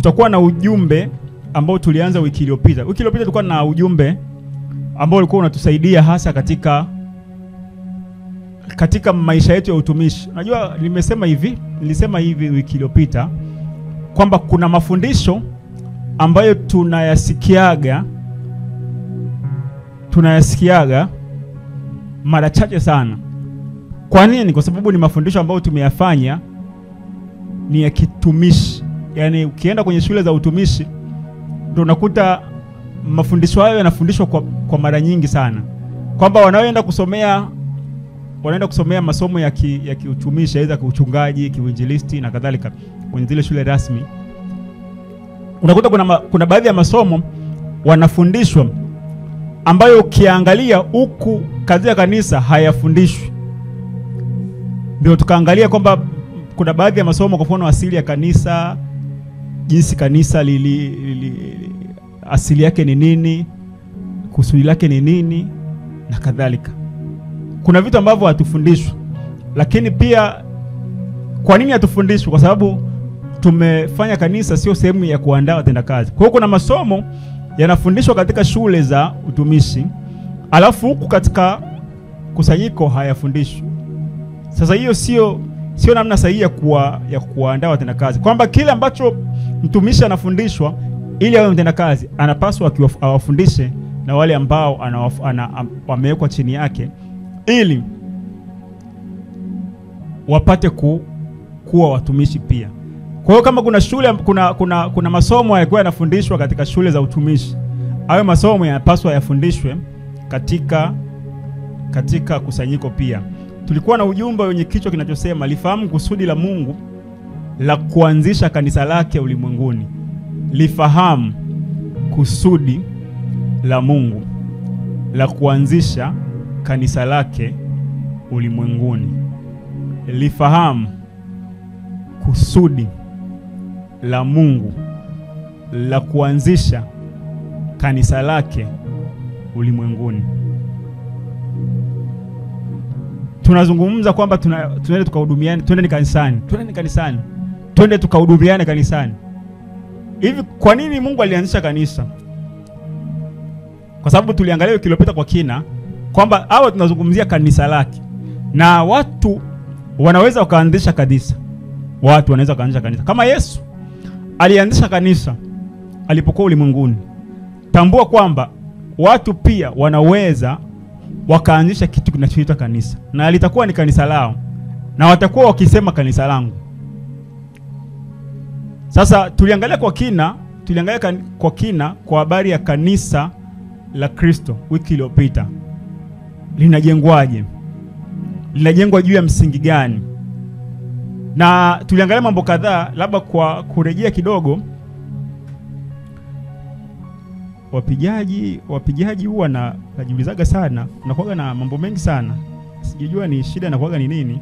tutakuwa na ujumbe ambao tulianza wiki iliyopita. Wiki iliyopita tulikuwa na ujumbe ambao ulikuwa unatusaidia hasa katika maisha yetu ya utumishi. Unajua nilisema hivi wiki iliyopita kwamba kuna mafundisho ambayo tunayasikiaga mara chache sana. Kwa nini? Kwa sababu ni mafundisho ambayo tumeyafanya ni ya kitumishi. Yaani ukienda kwenye shule za utumishi ndio unakuta mafundisho hayo yanafundishwa kwa mara nyingi sana. Kwamba wanaoenda kusomea masomo ya kiutumishi, aidha kiuchungaji, kiuinjilisti na kadhalika kwenye zile shule rasmi, unakuta kuna baadhi ya masomo wanafundishwa ambayo ukiangalia huku katika kanisa hayafundishwi. Ndio tukaangalia kwamba kuna baadhi ya masomo, kwa mfano asili ya kanisa, jinsi kanisa asili yake ni nini, kusudi lake ni nini na kadhalika. Kuna vitu ambavyo hatufundishwi. Lakini pia kwa nini hatufundishwi? Kwa sababu tumefanya kanisa sio sehemu ya kuandaa watendakazi. Kwa hiyo kuna masomo yanafundishwa katika shule za utumishi, alafu huku katika kusanyiko hayafundishwi. Sasa hiyo sio namna sahihi ya kuandaa watendakazi. Kwamba kile ambacho mtumishi anafundishwa ili awe mtendakazi, anapaswa awafundishe na wale ambao wamewekwa chini yake ili wapate kuwa watumishi pia. Kwa hiyo kama kuna shule kuna masomo yalikuwa yanafundishwa katika shule za utumishi, hayo masomo yanapaswa yafundishwe katika kusanyiko pia. Tulikuwa na ujumbe wenye kichwa kinachosema lifahamu kusudi la Mungu la kuanzisha kanisa lake ulimwenguni. Lifahamu kusudi la Mungu la kuanzisha kanisa lake ulimwenguni. Lifahamu kusudi la Mungu la kuanzisha kanisa lake ulimwenguni. Tunazungumza kwamba tunaenda tukahudumiane, twende kanisani. Twende tukahudumiane kanisani. Hivi kwa nini Mungu alianzisha kanisa? Kwa sababu tuliangalia wiki iliyopita kwa kina kwamba hawa tunazungumzia kanisa lake. Na watu wanaweza wakaanzisha kanisa. Watu wanaweza wakaanzisha kanisa. Kama Yesu alianzisha kanisa alipokuwa ulimwenguni, tambua kwamba watu pia wanaweza wakaanzisha kitu kinachoitwa kanisa, na litakuwa ni kanisa lao, na watakuwa wakisema kanisa langu. Sasa tuliangalia kwa kina kwa habari ya kanisa la Kristo wiki iliyopita. Linajengwaje? Linajengwa juu ya msingi gani? Na tuliangalia mambo kadhaa. Labda kwa kurejea kidogo, wapigaji huwa najiulizaga sana, unakuwa na mambo mengi sana. Sijijua ni shida na kuaga ni nini,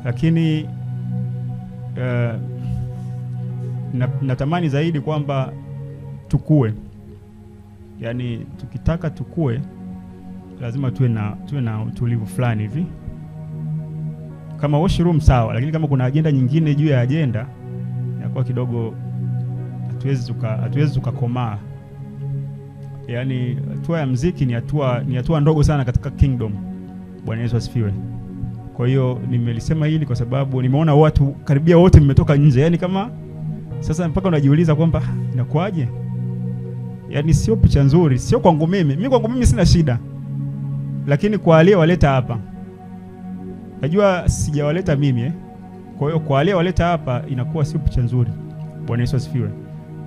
lakini natamani zaidi kwamba tukue. Yaani tukitaka tukue lazima tuwe na utulivu fulani hivi. Kama washroom sawa, lakini kama kuna agenda nyingine juu ya agenda, inakuwa kidogo hatuwezi tukakomaa. Yaani hatua ya muziki ni hatua ndogo sana katika kingdom. Bwana Yesu asifiwe. Kwa hiyo nimelisema hili kwa sababu nimeona watu karibia wote mmetoka nje. Yaani kama sasa mpaka unajiuliza kwamba inakuaje? Yaani sio picha nzuri, sio kwangu mimi. Kwangu mimi sina shida. Lakini kwa aliyewaleta hapa, najua sijawaleta mimi Kwa hiyo kwa aliyewaleta hapa inakuwa sio picha nzuri. Bwana Yesu asifiwe.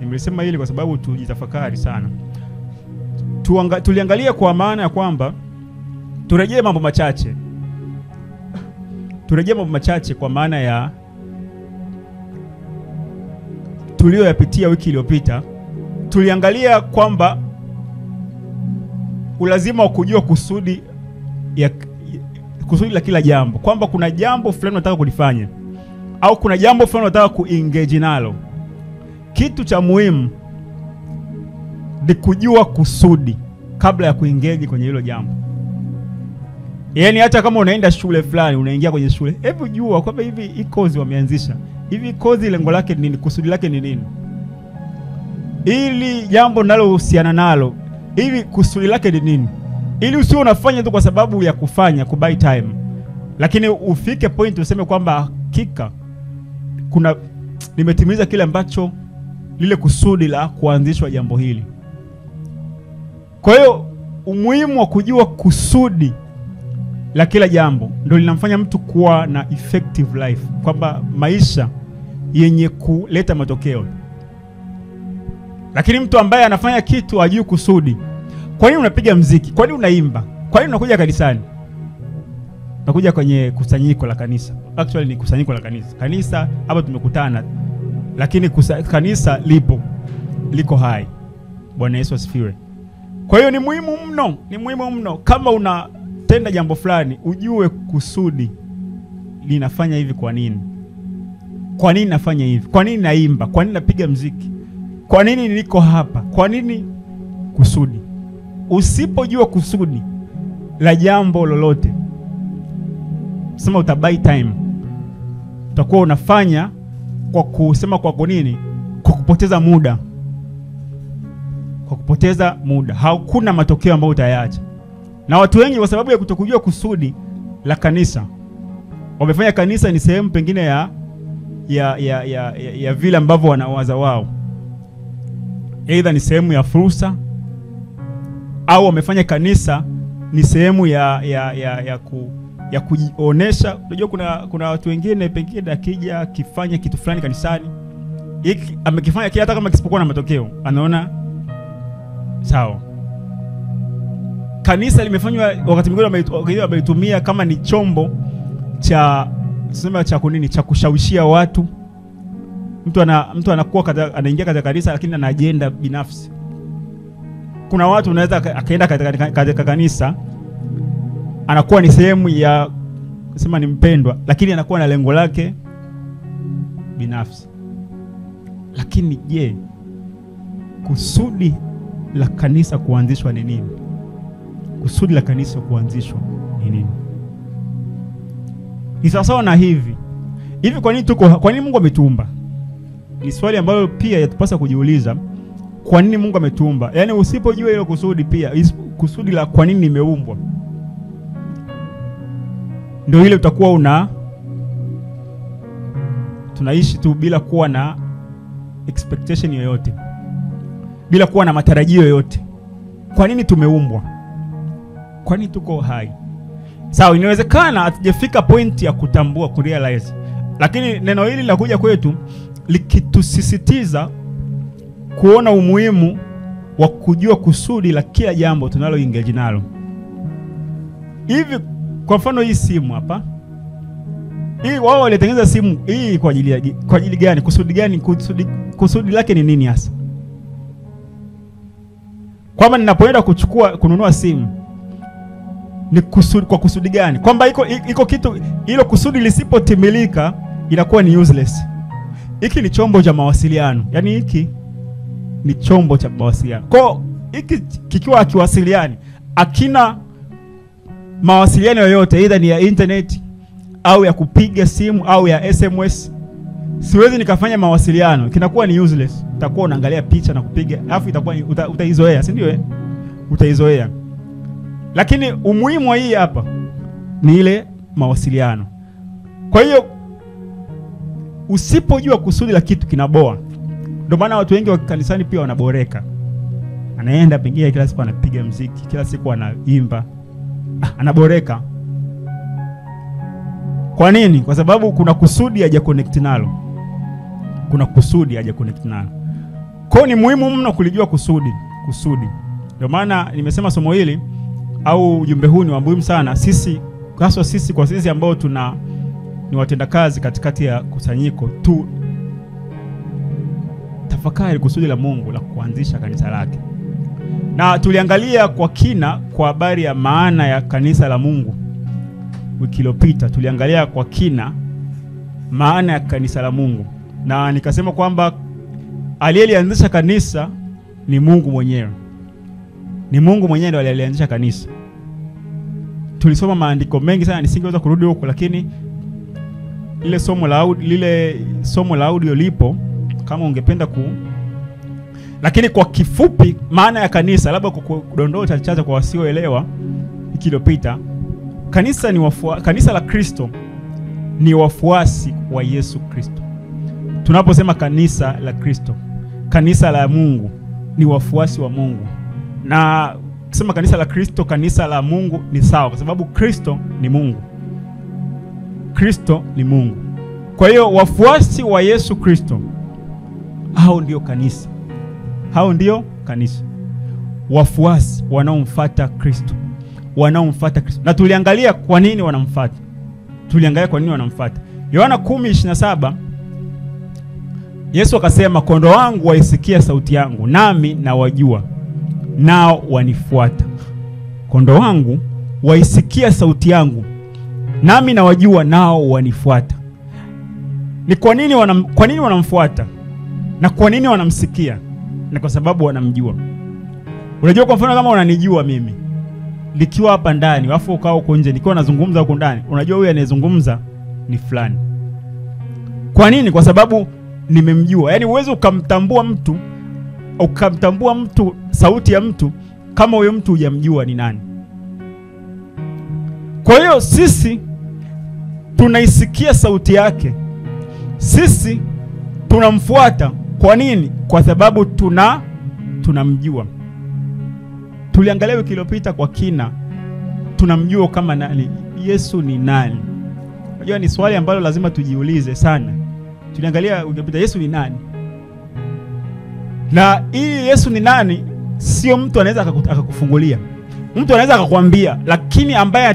Nimelisema hili kwa sababu tujitafakari sana. Tuliangalia kwa maana ya kwamba turejee mambo machache. Turejee mambo machache kwa maana ya tuliyoyapitia wiki iliyopita. Tuliangalia kwamba ulazima wa kujua kusudi la kila jambo. Kwamba kuna jambo fulani unataka kulifanya au kuna jambo fulani unataka kuengage nalo. Kitu cha muhimu ni kujua kusudi kabla ya kuengage kwenye hilo jambo. Yaani hata kama unaenda shule fulani, unaingia kwenye shule, hebu jua kwamba hivi kozi wameanzisha. Hivi kozi lengo lake ni nini, kusudi lake ni nini? ili jambo linalohusiana nalo, ili kusudi lake ni nini, ili usio unafanya tu kwa sababu ya kufanya kubuy time, lakini ufike point useme kwamba hakika nimetimiza kile ambacho lile kusudi la kuanzishwa jambo hili. Kwa hiyo umuhimu wa kujua kusudi la kila jambo ndio linamfanya mtu kuwa na effective life, kwamba maisha yenye kuleta matokeo. Lakini mtu ambaye anafanya kitu hajui kusudi, kwa nini unapiga mziki? Kwa nini unaimba? Kwa nini unakuja kanisani? Nakuja kwenye kusanyiko la kanisa. Actually ni kusanyiko la kanisa. Kanisa hapa tumekutana, lakini kanisa liko hai. Bwana Yesu asifiwe. Kwa hiyo ni muhimu mno kama unatenda jambo fulani ujue kusudi linafanya hivi kwa nini. Kwa nini nafanya hivi? Kwa nini naimba? Kwa nini napiga mziki? Kwa nini niko hapa? Kwa nini kusudi? Usipojua kusudi la jambo lolote, sema utabuy time. Utakuwa unafanya kwa kusema kwa nini? Kwa kupoteza muda. Kwa kupoteza muda. Hakuna matokeo ambayo utayaacha. Na watu wengi kwa sababu ya kutokujua kusudi la kanisa, wamefanya kanisa ni sehemu pengine ya vile ambavyo wanawaza wao. Either ni sehemu ya fursa, au wamefanya kanisa ni sehemu ya kujionesha. Unajua kuna watu wengine pengine akija akifanya kitu fulani kanisani, amekifanya hata kama kisipokuwa na matokeo, anaona sawa. Kanisa limefanywa wakati mwingine wameitumia kama ni chombo cha cha kushawishia watu. Mtu anakuwa anaingia katika kanisa lakini ana agenda binafsi. Kuna watu unaweza akaenda katika kanisa anakuwa ni sehemu ya ni mpendwa, lakini anakuwa na lengo lake binafsi. Lakini je, kusudi la kanisa kuanzishwa ni nini? Kusudi la kanisa kuanzishwa ni nini? Ni sawa na hivi kwa nini Mungu ametuumba? Ni swali ambalo pia yatupasa kujiuliza. Kwa nini Mungu ametuumba? Yaani usipojua hilo kusudi, pia kusudi la kwa nini nimeumbwa, ndio ile utakuwa tunaishi tu bila kuwa na expectation yoyote, bila kuwa na matarajio yoyote. Kwa nini tumeumbwa? Kwa nini tuko hai? Sawa, inawezekana hatujafika point ya kutambua, kurealize. Lakini neno hili linakuja kwetu likitusisitiza kuona umuhimu wa kujua kusudi la kila jambo tunalo engage nalo. Hivi kwa mfano hii simu hapa, hii wao walitengeneza simu hii kwa ajili gani? Kusudi gani? Kusudi lake ni nini hasa? Kwamba ninapoenda kununua simu ni kwa kusudi gani? Kwamba iko kitu, hilo kusudi lisipotimilika inakuwa ni useless. Hiki ni chombo cha mawasiliano. Yaani hiki ni chombo cha mawasiliano. Kwa hiki kikiwa kiwasiliani, akina mawasiliano yoyote, either ni ya internet au ya kupiga simu au ya SMS, siwezi nikafanya mawasiliano, kinakuwa ni useless. Utakuwa unaangalia picha na kupiga, alafu itakuwa utaizoea, si ndio? Utaizoea. Lakini umuhimu wa hii hapa ni ile mawasiliano. Kwa hiyo usipojua kusudi la kitu kinaboa. Ndio maana watu wengi wa kanisani pia wanaboreka. Anaenda pengine kila siku anapiga muziki, kila siku anaimba, anaboreka. Kwa nini? Kwa sababu kuna kusudi haja connect nalo. Kwa hiyo ni muhimu mno kulijua kusudi. Ndio maana nimesema somo hili au ujumbe huu ni wa muhimu sana kwa sisi ambao ni watendakazi katikati ya kusanyiko tu. Tafakari kusudi la Mungu la kuanzisha kanisa lake. Na tuliangalia kwa kina kwa habari ya maana ya kanisa la Mungu. Wiki iliyopita tuliangalia kwa kina maana ya kanisa la Mungu. Na nikasema kwamba aliyeanzisha kanisa ni Mungu mwenyewe. Ni Mungu mwenyewe ndiye alianzisha kanisa. Tulisoma maandiko mengi sana, nisingeweza kurudi huko, lakini lile somo la audio lipo kama ungependa Lakini kwa kifupi maana ya kanisa, labda kudondoa chache kwa wasioelewa ikilopita, kanisa la Kristo ni wafuasi wa Yesu Kristo. Tunaposema kanisa la Kristo, kanisa la Mungu, ni wafuasi wa Mungu. Na kusema kanisa la Kristo, kanisa la Mungu ni sawa, kwa sababu Kristo ni Mungu. Kristo ni Mungu. Kwa hiyo wafuasi wa Yesu Kristo, hao ndio kanisa. Hao ndio kanisa. Wafuasi wanaomfuata Kristo. Wanaomfuata Kristo. Na tuliangalia kwa nini wanamfuata. Yohana 10:27, Yesu akasema, kondoo wangu waisikia sauti yangu, nami nawajua, nao wanifuata. Kondoo wangu waisikia sauti yangu, nami nawajua, nao wanifuata. Ni kwa nini wanamfuata? Na kwa nini wanamsikia? Na kwa sababu wanamjua. Unajua, kwa mfano kama unanijua mimi nikiwa hapa ndani, afu ukao huko nje nikiwa nazungumza huko ndani, unajua huyu anayezungumza ni fulani. Kwa nini? Kwa sababu nimemjua. Yaani uwezo ukamtambua mtu sauti ya mtu kama huyo mtu hujamjua ni nani. Kwa hiyo sisi tunaisikia sauti yake. Sisi tunamfuata. Kwa nini? Kwa sababu tunamjua. Tuliangalia wiki iliyopita kwa kina, tunamjua kama nani. Yesu ni nani? Unajua ni swali ambalo lazima tujiulize sana. Tuliangalia wiki iliyopita Yesu ni nani? Na hii Yesu ni nani sio mtu anaweza akakufungulia. Mtu anaweza akakwambia, lakini ambaye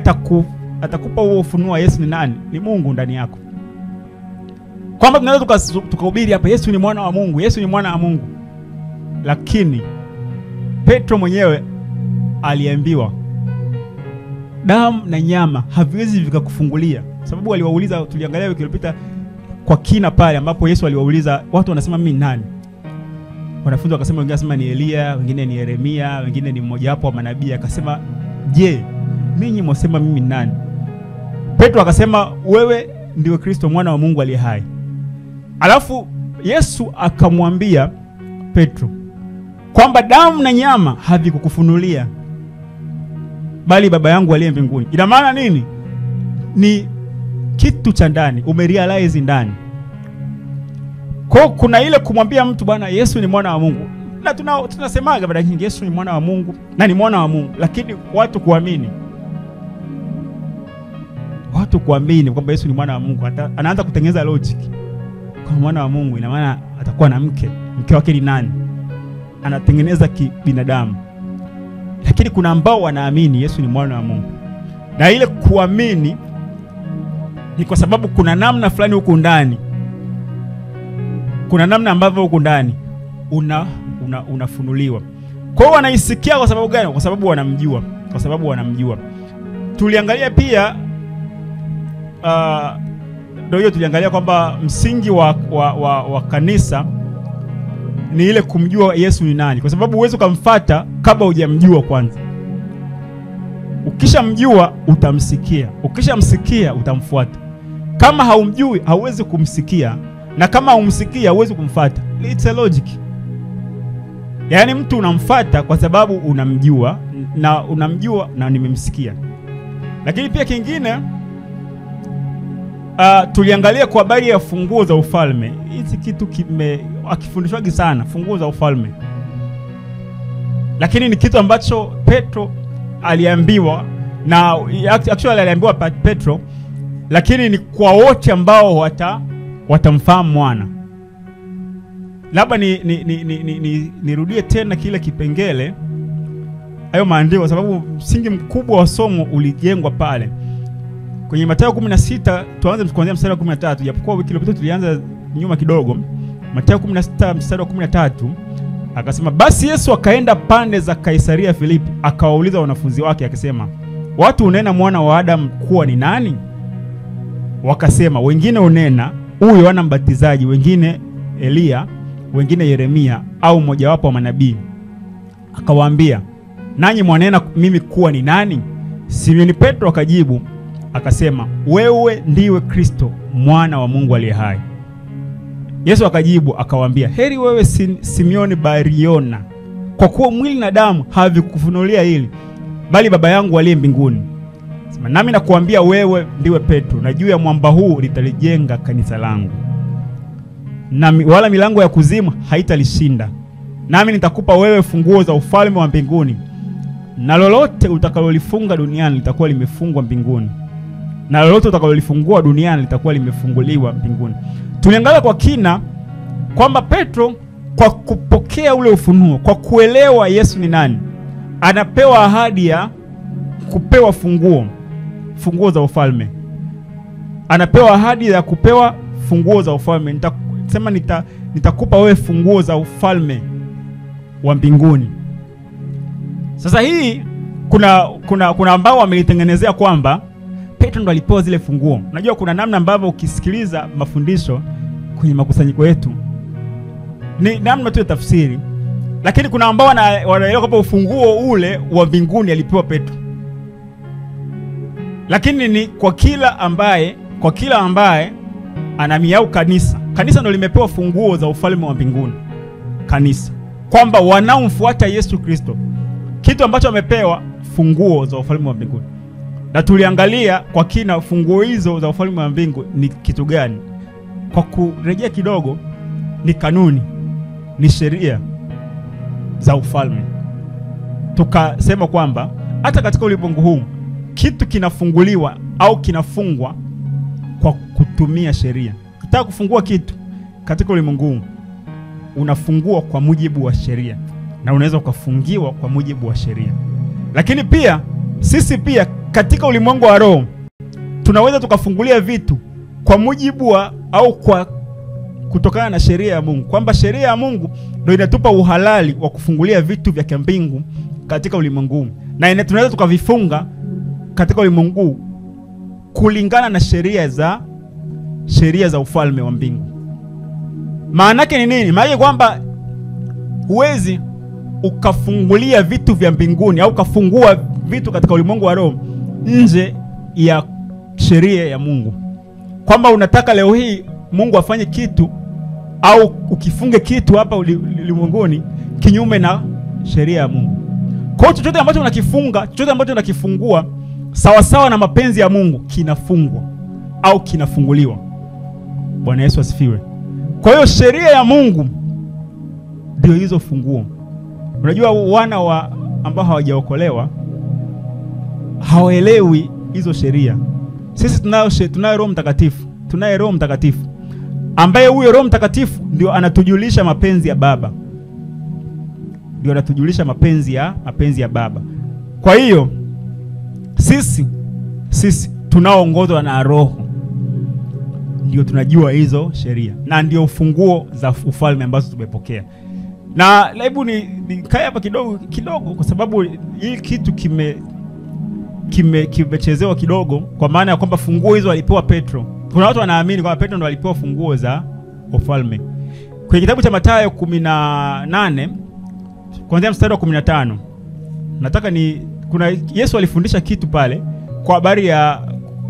atakupa huo ufunuo Yesu ni nani ni Mungu ndani yako. Kwamba tunaweza tukahubiri hapa Yesu ni mwana wa Mungu, Yesu ni mwana wa Mungu. Lakini Petro mwenyewe aliambiwa damu na nyama haviwezi vikakufungulia. Sababu aliwauliza, tuliangalia wiki iliyopita kwa kina pale ambapo Yesu aliwauliza watu wanasema mimi nani? Wanafunzi wakasema, wengine wanasema ni Elia, wengine ni Yeremia, wengine ni mmoja wapo wa manabii. Akasema, "Je, ninyi mwasema mimi nani?" Petro akasema, "Wewe ndiwe Kristo mwana wa Mungu aliye hai." Alafu Yesu akamwambia Petro kwamba damu na nyama havikukufunulia, bali Baba yangu aliye mbinguni. Ina maana nini? Ni kitu cha ndani, umerealize ndani. Kwa kuna ile kumwambia mtu bwana Yesu ni mwana wa Mungu. Na tunasemaga baada nyingi Yesu ni mwana wa Mungu na ni mwana wa Mungu, lakini watu kuamini kwamba Yesu ni mwana wa Mungu, anaanza kutengeneza logic. Kwa mwana wa Mungu ina maana atakuwa na mke wake ni nani? Anatengeneza kibinadamu. Lakini kuna ambao wanaamini Yesu ni mwana wa Mungu. Na ile kuamini ni kwa sababu kuna namna fulani huko ndani. Kuna namna ambavyo huko ndani unafunuliwa. Kwa hiyo wanaisikia kwa sababu gani? Kwa sababu wanamjua. Tuliangalia pia ndio hiyo, tuliangalia kwamba msingi wa kanisa ni ile kumjua Yesu ni nani. Kwa sababu uwezo kumfuata kabla hujamjua kwanza. Ukishamjua utamsikia. Ukishamsikia utamfuata. Kama haumjui hauwezi kumsikia, na kama haumsikia hauwezi kumfuata. It's a logic. Yaani mtu unamfuata kwa sababu unamjua na nimemsikia. Lakini pia kingine tuliangalia kwa habari ya funguo za ufalme. Hizi kitu akifundishwaga sana, funguo za ufalme. Lakini ni kitu ambacho Petro aliambiwa, na actually aliambiwa Petro, lakini ni kwa wote ambao watamfahamu mwana. Labda nirudie tena kile kipengele hayo maandiko, sababu msingi mkubwa wa somo ulijengwa pale. Kwenye Mathayo 16, tuanze kuanzia mstari wa 13, japokuwa wiki iliyopita tulianza nyuma kidogo. Mathayo 16 mstari wa 13 akasema, basi Yesu akaenda pande za Kaisaria Filipi, akawauliza wanafunzi wake akisema, watu unena mwana wa Adamu kuwa ni nani? Wakasema, wengine unena huyu Yohana Mbatizaji, wengine Elia, wengine Yeremia au mmoja wapo wa manabii. Akawaambia, nanyi mwanena mimi kuwa ni nani? Simoni Petro akajibu akasema, wewe ndiwe Kristo mwana wa Mungu aliye hai. Yesu akajibu akawaambia, heri wewe Simioni Bariona, kwa kuwa mwili na damu havikufunulia hili, bali Baba yangu aliye mbinguni. Sema, nami nakuambia wewe ndiwe Petro, na juu ya mwamba huu nitalijenga kanisa langu, na wala milango ya kuzimu haitalishinda. Nami nitakupa wewe funguo za ufalme wa mbinguni, na lolote utakalolifunga duniani litakuwa limefungwa mbinguni, na lolote utakalolifungua duniani litakuwa limefunguliwa mbinguni. Tuliangalia kwa kina kwamba Petro, kwa kupokea ule ufunuo, kwa kuelewa Yesu ni nani, anapewa ahadi ya kupewa funguo za ufalme. Anapewa ahadi ya kupewa funguo za ufalme. Nitakupa wewe funguo za ufalme wa mbinguni. Sasa hii kuna ambao wamelitengenezea kwamba Petro ndo alipewa zile funguo. Unajua kuna namna ambavyo ukisikiliza mafundisho kwenye makusanyiko yetu ni namna tu ya tafsiri, lakini kuna ambao wanaelewa kwamba ufunguo ule wa mbinguni alipewa Petro. Lakini ni kwa kila ambaye anamiau kanisa ndo limepewa funguo za ufalme wa mbinguni. Kanisa kwamba wanaomfuata Yesu Kristo, kitu ambacho wamepewa funguo za ufalme wa mbinguni. Na tuliangalia kwa kina funguo hizo za ufalme wa mbingu ni kitu gani. Kwa kurejea kidogo, ni kanuni, ni sheria za ufalme. Tukasema kwamba hata katika ulimwengu huu kitu kinafunguliwa au kinafungwa kwa kutumia sheria. Ukitaka kufungua kitu katika ulimwengu huu, unafungua kwa mujibu wa sheria, na unaweza ukafungiwa kwa mujibu wa sheria. Lakini pia sisi pia katika ulimwengu wa roho tunaweza tukafungulia vitu kwa mujibu wa au kwa kutokana na sheria ya Mungu, kwamba sheria ya Mungu ndio inatupa uhalali wa kufungulia vitu vya kimbingu katika ulimwengu, na tunaweza tukavifunga katika ulimwengu kulingana na sheria za ufalme wa mbingu. Maana yake ni nini? Maana kwamba huwezi ukafungulia vitu vya mbinguni au ukafungua vitu katika ulimwengu wa roho nje ya sheria ya Mungu. Kwamba unataka leo hii Mungu afanye kitu au ukifunge kitu hapa ulimwenguni kinyume na sheria ya Mungu. Kwa hiyo chochote ambacho unakifunga, chochote ambacho unakifungua sawa sawa na mapenzi ya Mungu kinafungwa au kinafunguliwa. Bwana Yesu asifiwe. Kwa hiyo sheria ya Mungu ndio hizo funguo. Unajua wana ambao hawajaokolewa hawaelewi hizo sheria. Sisi tunayo Roho Mtakatifu. Tunaye Roho Mtakatifu ambaye huyo Roho Mtakatifu ndio anatujulisha mapenzi ya Baba. Ndio anatujulisha mapenzi ya Baba. Kwa hiyo sisi tunaoongozwa na Roho ndio tunajua hizo sheria, na ndio ufunguo za ufalme ambazo tumepokea. Na hebu nikae hapa kidogo kwa sababu hii kitu kimechezewa kidogo, kwa maana ya kwamba funguo hizo alipewa Petro. Kuna watu wanaamini kwamba Petro ndo alipewa funguo za ufalme. Kwenye kitabu cha Mathayo 18 kuanzia mstari wa 15, nataka kuna Yesu alifundisha kitu pale kwa habari ya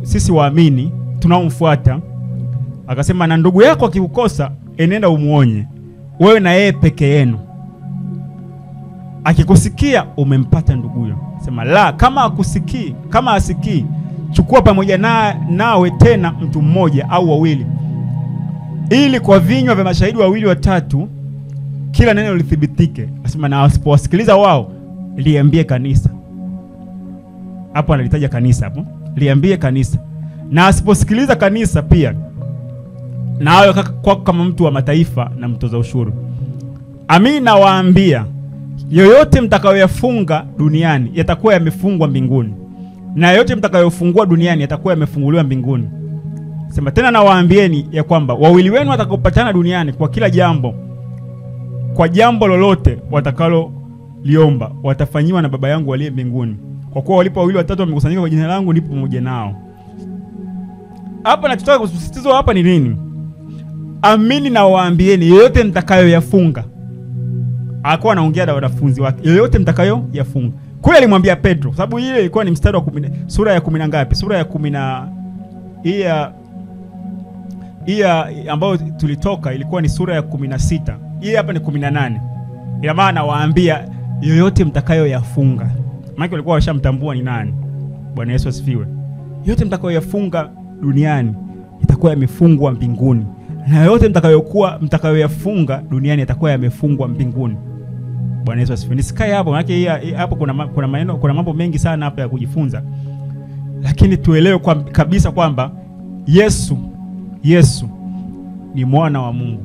sisi waamini tunaomfuata. Akasema, na ndugu yako akikukosa enenda umuonye, wewe na yeye peke yenu. Akikusikia umempata nduguyo. Sema la, kama asikii, chukua pamoja nawe tena mtu mmoja au wawili, ili kwa vinywa vya mashahidi wawili watatu kila neno lithibitike. Asema, na wasipowasikiliza wao, liambie kanisa. Hapo analitaja kanisa hapo. Liambie kanisa. Na asiposikiliza kanisa pia, na hayo kama mtu wa mataifa na mtoza ushuru. Amini nawaambia, yoyote mtakayoyafunga duniani yatakuwa yamefungwa mbinguni, na yoyote mtakayofungua duniani yatakuwa yamefunguliwa mbinguni. Sema tena nawaambieni ya kwamba wawili wenu watakapopatana duniani kwa jambo lolote watakalo liomba, watafanyiwa na Baba yangu aliye mbinguni. Kwa kuwa walipo wawili watatu wamekusanyika kwa jina langu, nipo pamoja nao. Hapa nachotaka kusisitiza hapa ni nini? Amini nawaambieni, yoyote mtakayoyafunga. Alikuwa anaongea na wanafunzi wake, yoyote mtakayoyafunga. Kule alimwambia Petro, kwa sababu ile ilikuwa ni mstari wa sura ya 10 ngapi? Sura ya 10 na hii ambayo tulitoka ilikuwa ni sura ya 16. Hii hapa ni 18. Ina maana waambia yoyote mtakayoyafunga. Maana walikuwa washamtambua ni nani. Bwana Yesu asifiwe. Yote mtakayoyafunga duniani itakuwa yamefungwa mbinguni. Na yote mtakayoyafunga duniani yatakuwa yamefungwa mbinguni. Bwana Yesu asifiwe. Nisikae hapo, maana hapo kuna maneno, kuna mambo mengi sana hapa ya kujifunza. Lakini tuelewe kabisa kwamba Yesu ni mwana wa Mungu.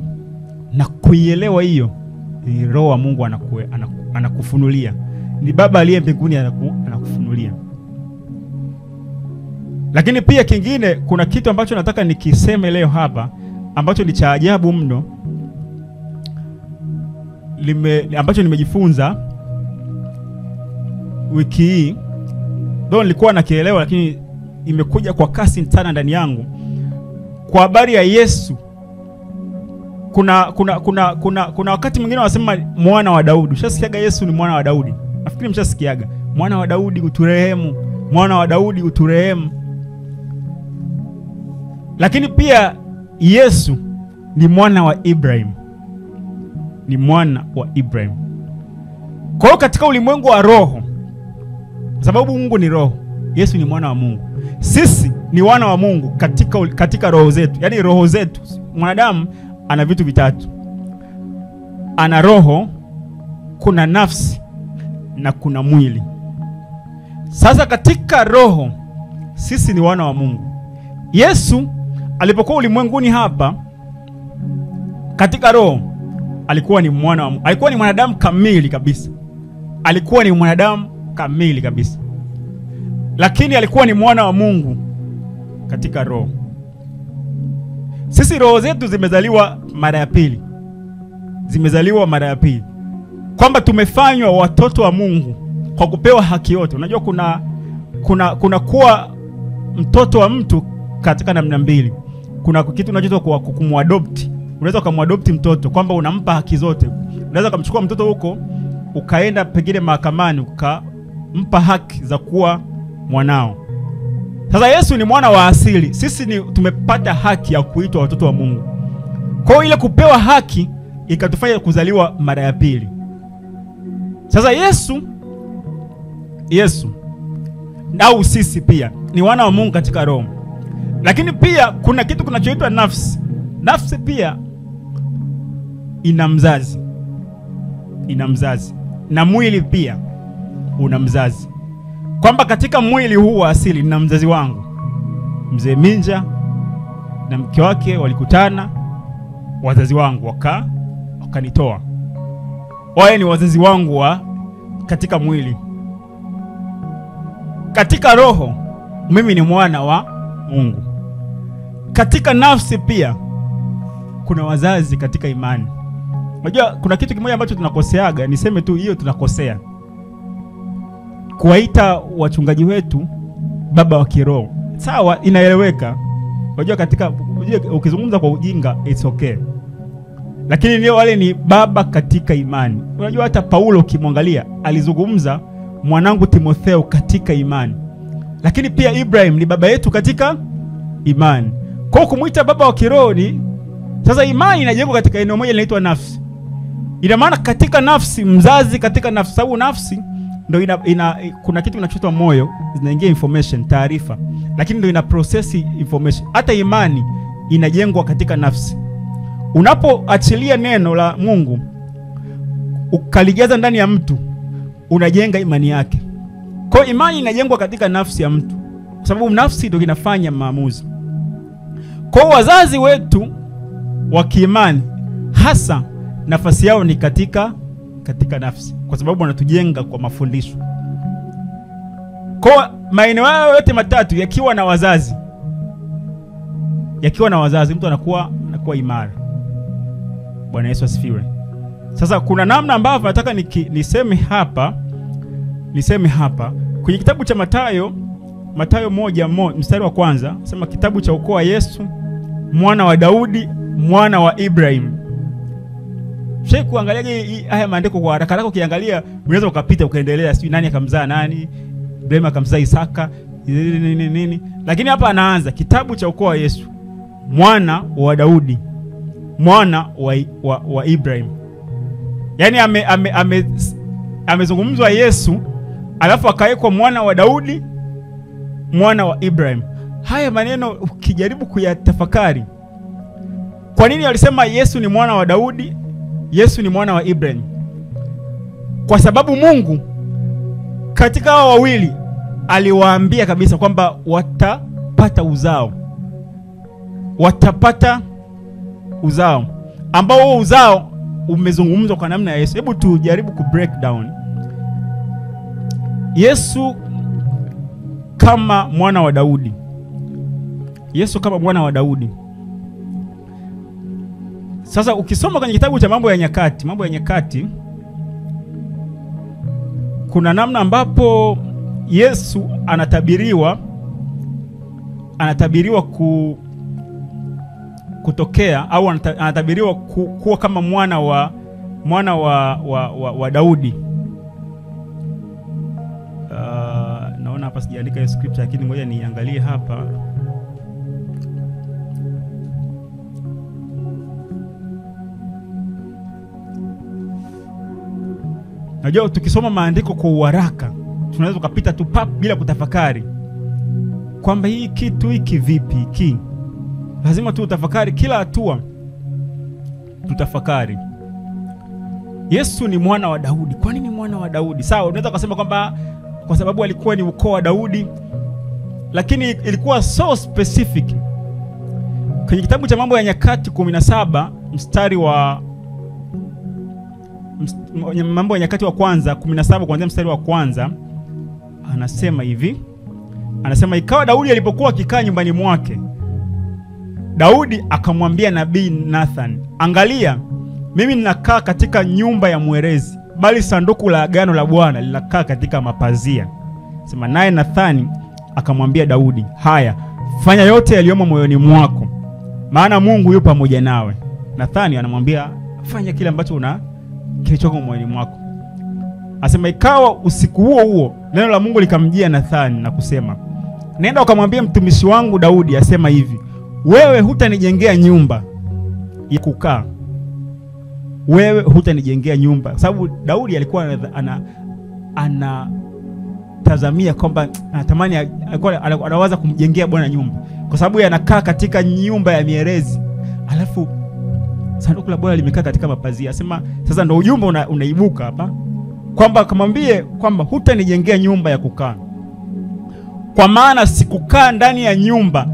Na kuielewa hiyo ni Roho wa Mungu anakufunulia. Ni Baba aliye mbinguni anakufunulia. Lakini pia kingine, kuna kitu ambacho nataka nikiseme leo hapa ambacho ni cha ajabu mno, ambacho nimejifunza wiki hii. Ndio nilikuwa nakielewa, lakini imekuja kwa kasi sana ndani yangu. Kwa habari ya Yesu, kuna wakati mwingine wanasema mwana wa Daudi. Ushasikiaga Yesu ni mwana wa Daudi? Nafikiri mshasikiaga. Mwana wa Daudi uturehemu, mwana wa Daudi uturehemu. Lakini pia Yesu ni mwana wa Ibrahim. Ni mwana wa Ibrahim. Kwa hiyo katika ulimwengu wa roho, sababu Mungu ni roho, Yesu ni mwana wa Mungu. Sisi ni wana wa Mungu katika roho zetu. Yaani roho zetu. Mwanadamu ana vitu vitatu. Ana roho, kuna nafsi, na kuna mwili. Sasa katika roho sisi ni wana wa Mungu. Yesu alipokuwa ulimwenguni hapa katika roho alikuwa ni mwana wa Mungu. Alikuwa ni mwanadamu kamili kabisa. Alikuwa ni mwanadamu kamili kabisa. Lakini alikuwa ni mwana wa Mungu katika roho. Sisi roho zetu zimezaliwa mara ya pili. Zimezaliwa mara ya pili. Kwamba tumefanywa watoto wa Mungu kwa kupewa haki yote. Unajua kuna kuwa mtoto wa mtu katika namna mbili. Kuna kitu unachoitwa kumuadopt. Unaweza kumuadopt mtoto kwamba unampa haki zote. Unaweza kumchukua mtoto huko ukaenda pengine mahakamani ukampa haki za kuwa mwanao. Sasa Yesu ni mwana wa asili. Sisi tumepata haki ya kuitwa watoto wa Mungu. Kwa hiyo ile kupewa haki ikatufanya kuzaliwa mara ya pili. Sasa Yesu au sisi pia ni wana wa Mungu katika roho. Lakini pia kuna kitu kinachoitwa nafsi. Nafsi pia ina mzazi. Na mwili pia una mzazi. Kwamba katika mwili huu wa asili nina mzazi wangu. Mzee Minja na mke wake walikutana, wazazi wangu wakanitoa. Wao ni wazazi wangu katika mwili. Katika roho mimi ni mwana wa Mungu. Katika nafsi pia kuna wazazi katika imani. Unajua kuna kitu kimoja ambacho tunakoseaga, niseme tu hiyo tunakosea. Kuwaita wachungaji wetu baba wa kiroho. Sawa, inaeleweka. Unajua ukizungumza kwa ujinga it's okay. Lakini leo wale ni baba katika imani. Unajua hata Paulo ukimwangalia alizungumza mwanangu Timotheo katika imani. Lakini pia Ibrahim ni baba yetu katika imani. Kwa kumuita baba wa kiroho ni sasa imani inajengwa katika eneo moja linaloitwa nafsi. Ina maana katika nafsi, mzazi katika nafsi, sababu nafsi ndio kuna kitu kinachoitwa moyo, zinaingia information, taarifa, lakini ndio ina process information. Hata imani inajengwa katika nafsi. Unapoachilia neno la Mungu ukalijaza ndani ya mtu, unajenga imani yake. Kwa imani inajengwa katika nafsi ya mtu, kwa sababu nafsi ndio inafanya maamuzi. Kwa wazazi wetu wa kiimani hasa nafasi yao ni katika nafsi, kwa sababu wanatujenga kwa mafundisho. Kwa maeneo yao yote matatu yakiwa na wazazi mtu anakuwa imara. Bwana Yesu asifiwe. Sasa kuna namna ambavyo nataka niseme hapa kwenye kitabu cha Mathayo 1 mstari wa kwanza, sema kitabu cha ukoo wa Yesu, mwana wa Daudi, mwana wa Ibrahim. Sheikh kuangalia haya maandiko kwa haraka haraka, ukiangalia unaweza ukapita ukaendelea, sio nani akamzaa nani, Ibrahim akamzaa Isaka nini. Lakini hapa anaanza kitabu cha ukoo wa Yesu, mwana wa Daudi, mwana wa Ibrahim. Yani amezungumzwa Yesu alafu akawekwa mwana wa Daudi, mwana wa Ibrahim. Haya maneno ukijaribu kuyatafakari, kwa nini alisema Yesu ni mwana wa Daudi, Yesu ni mwana wa Ibrahim? Kwa sababu Mungu katika hao wawili aliwaambia kabisa kwamba watapata uzao ambao huo uzao umezungumzwa kwa namna ya Yesu. Hebu tujaribu ku break down Yesu kama mwana wa Daudi. Yesu kama mwana wa Daudi. Sasa ukisoma kwenye kitabu cha Mambo ya Nyakati, kuna namna ambapo Yesu anatabiriwa kutokea, au anatabiriwa kuwa kama mwana wa Daudi. Naona hapa sijaandika hiyo script, lakini ngoja niangalie hapa. Najua tukisoma maandiko kwa haraka tunaweza kupita tu bila kutafakari kwamba hii kitu hiki vipi hiki. Lazima tu utafakari kila hatua, tutafakari. Yesu ni mwana wa Daudi. Kwa nini mwana wa Daudi? Sawa, unaweza kusema kwamba kwa sababu alikuwa ni ukoo wa Daudi, lakini ilikuwa so specific. Kwenye kitabu cha Mambo ya Nyakati 17 mstari wa Mambo ya Nyakati wa kwanza 17 kuanzia mstari wa kwanza, anasema hivi. Anasema ikawa Daudi alipokuwa akikaa nyumbani mwake, Daudi akamwambia nabii Nathan, angalia, mimi ninakaa katika nyumba ya mwerezi, bali sanduku la agano la Bwana linakaa katika mapazia. Sema naye Nathani akamwambia Daudi, haya, fanya yote yaliyomo moyoni mwako, maana Mungu yupo pamoja nawe. Nathani anamwambia fanya kile ambacho kilichoko moyoni mwako. Asema ikawa usiku huo neno la Mungu likamjia Nathani na kusema, nenda ukamwambia mtumishi wangu Daudi asema hivi, wewe hutanijengea nyumba ya kukaa. Wewe hutanijengea nyumba. Sababu Daudi alikuwa anatazamia kwamba anatamani, alikuwa anawaza kumjengea Bwana nyumba, kwa sababu anakaa katika nyumba ya mierezi, alafu sanduku la Bwana limekaa katika mapazia. Asema sasa ndio ujumbe unaibuka hapa kwamba kamwambie kwamba hutanijengea nyumba ya kukaa, kwa maana sikukaa ndani ya nyumba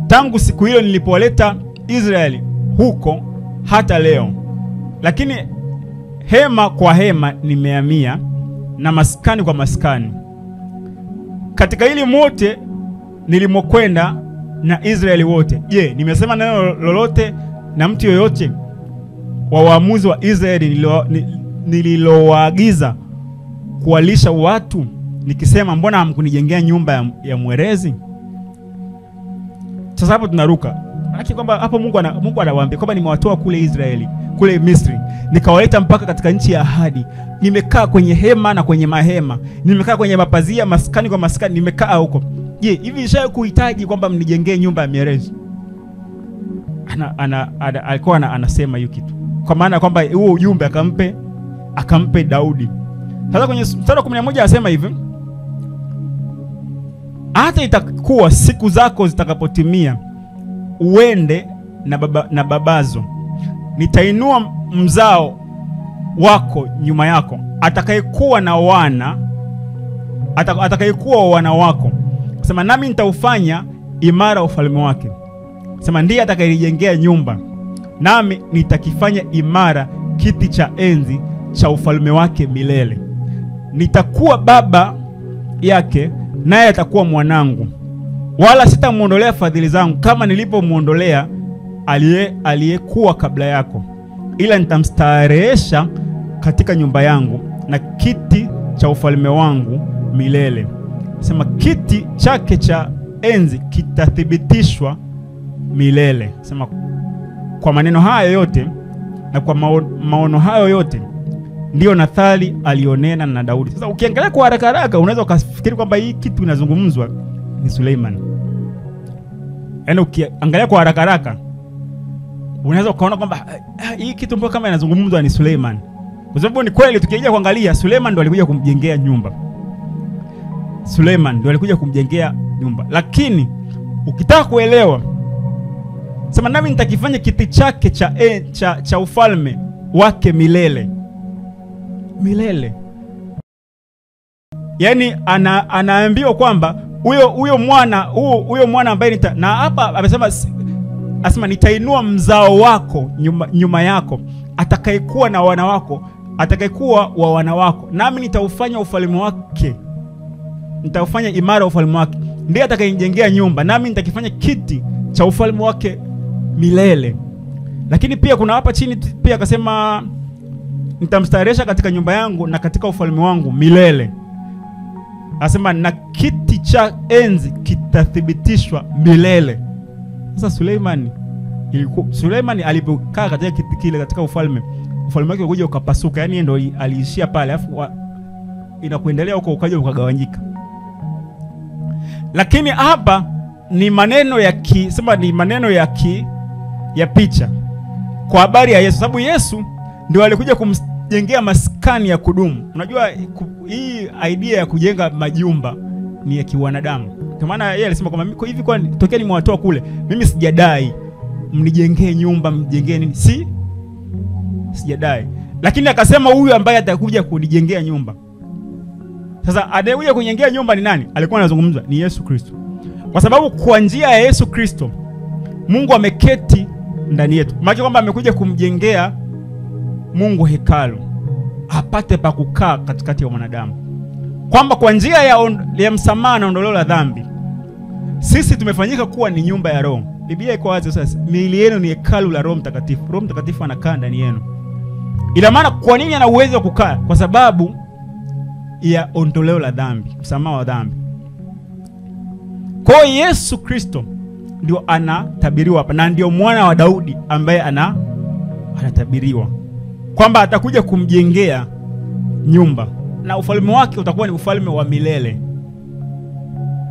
tangu siku hiyo nilipowaleta Israeli huko hata leo, lakini hema kwa hema nimehamia na maskani kwa maskani. Katika hili mote nilimokwenda na Israeli wote, je, nimesema neno lolote na mtu yoyote wa waamuzi wa Israeli nililowaagiza kuwalisha watu, nikisema mbona hamkunijengea nyumba ya mwerezi? Sasa hapo tunaruka. Lakini kwamba hapo Mungu anawaambia kwamba nimewatoa kule Israeli, kule Misri, nikawaleta mpaka katika nchi ya ahadi. Nimekaa kwenye hema na kwenye mahema, nimekaa kwenye mapazia, maskani kwa maskani, nimekaa huko. Je, hivi nishaye kuhitaji kwamba mnijengee nyumba ya mierezi? Alikuwa anasema hiyo kitu, kwa maana kwamba huo ujumbe akampe Daudi. Sasa kwenye mstari wa 11 anasema hivi, hata itakuwa siku zako zitakapotimia, uende na babazo, nitainua mzao wako nyuma yako, atakayekuwa wana wako. Sema nami nitaufanya imara ufalme wake. Sema ndiye atakayejengea nyumba, nami nitakifanya imara kiti cha enzi cha ufalme wake milele. Nitakuwa baba yake, naye atakuwa mwanangu, wala sitamuondolea fadhili zangu kama nilipomuondolea aliyekuwa kabla yako, ila nitamstarehesha katika nyumba yangu na kiti cha ufalme wangu milele. Sema kiti chake cha enzi kitathibitishwa milele. Sema kwa maneno haya yote na kwa maono hayo yote ndio Nathali alionena na Daudi. Sasa ukiangalia kwa haraka unaweza ukafikiri kwamba hii kitu inazungumzwa ni Suleiman. Yaani ukiangalia kwa haraka haraka unaweza ukaona kwamba hii kitu mbona kama inazungumzwa ni Suleiman. Kwa sababu ni kweli tukija kuangalia Suleiman ndo alikuja kumjengea nyumba. Suleiman ndo alikuja kumjengea nyumba. Lakini ukitaka kuelewa, sema nami nitakifanya kiti chake cha ufalme wake milele. Milele. Yaani anaambiwa kwamba huyo mwana ambaye na hapa amesema nitainua mzao wako nyuma yako, atakayekuwa na wana wako, atakayekuwa wa wana wako, nami nitaufanya ufalme wake, nitaufanya imara ufalme wake, ndiye atakayejengea nyumba, nami nitakifanya kiti cha ufalme wake milele. Lakini pia kuna hapa chini pia akasema nitamstahiresha katika nyumba yangu na katika ufalme wangu milele. Asema na kiti cha enzi kitathibitishwa milele. Sasa Suleiman alipokaa katika kiti kile katika ufalme wake ukuja ukapasuka, yani ndio aliishia pale, alafu inakuendelea huko ukaja ukagawanyika. Lakini hapa ni maneno ya picha kwa habari ya Yesu, sababu Yesu ndio alikuja kumjengea maskani ya kudumu. Unajua hii idea ya kujenga majumba ni ya kiwanadamu. Kwa maana yeye alisema kwamba hivi kwa tokea nimewatoa kule, mimi sijadai mnijengee nyumba, mjengee nini, sijadai. Lakini akasema huyu ambaye atakuja kunijengea nyumba. Sasa anakuja kunijengea nyumba ni nani? Alikuwa anazungumza ni Yesu Kristo. Kwa sababu kwa njia ya Yesu Kristo Mungu ameketi ndani yetu. Maana kwamba amekuja kumjengea Mungu hekalu apate pa kukaa katikati ya wanadamu. Kwamba kwa njia ya msamaha na ondoleo la dhambi sisi tumefanyika kuwa ni nyumba ya Roho. Biblia iko wazi sasa, miili yenu ni hekalu la Roho Mtakatifu. Roho Mtakatifu anakaa ndani yenu. Ila maana kwa nini ana uwezo wa kukaa? Kwa sababu ya ondoleo la dhambi, msamaha wa dhambi. Kwa Yesu Kristo ndio anatabiriwa hapa, na ndio mwana wa Daudi ambaye anatabiriwa kwamba atakuja kumjengea nyumba na ufalme wake utakuwa ni ufalme wa milele.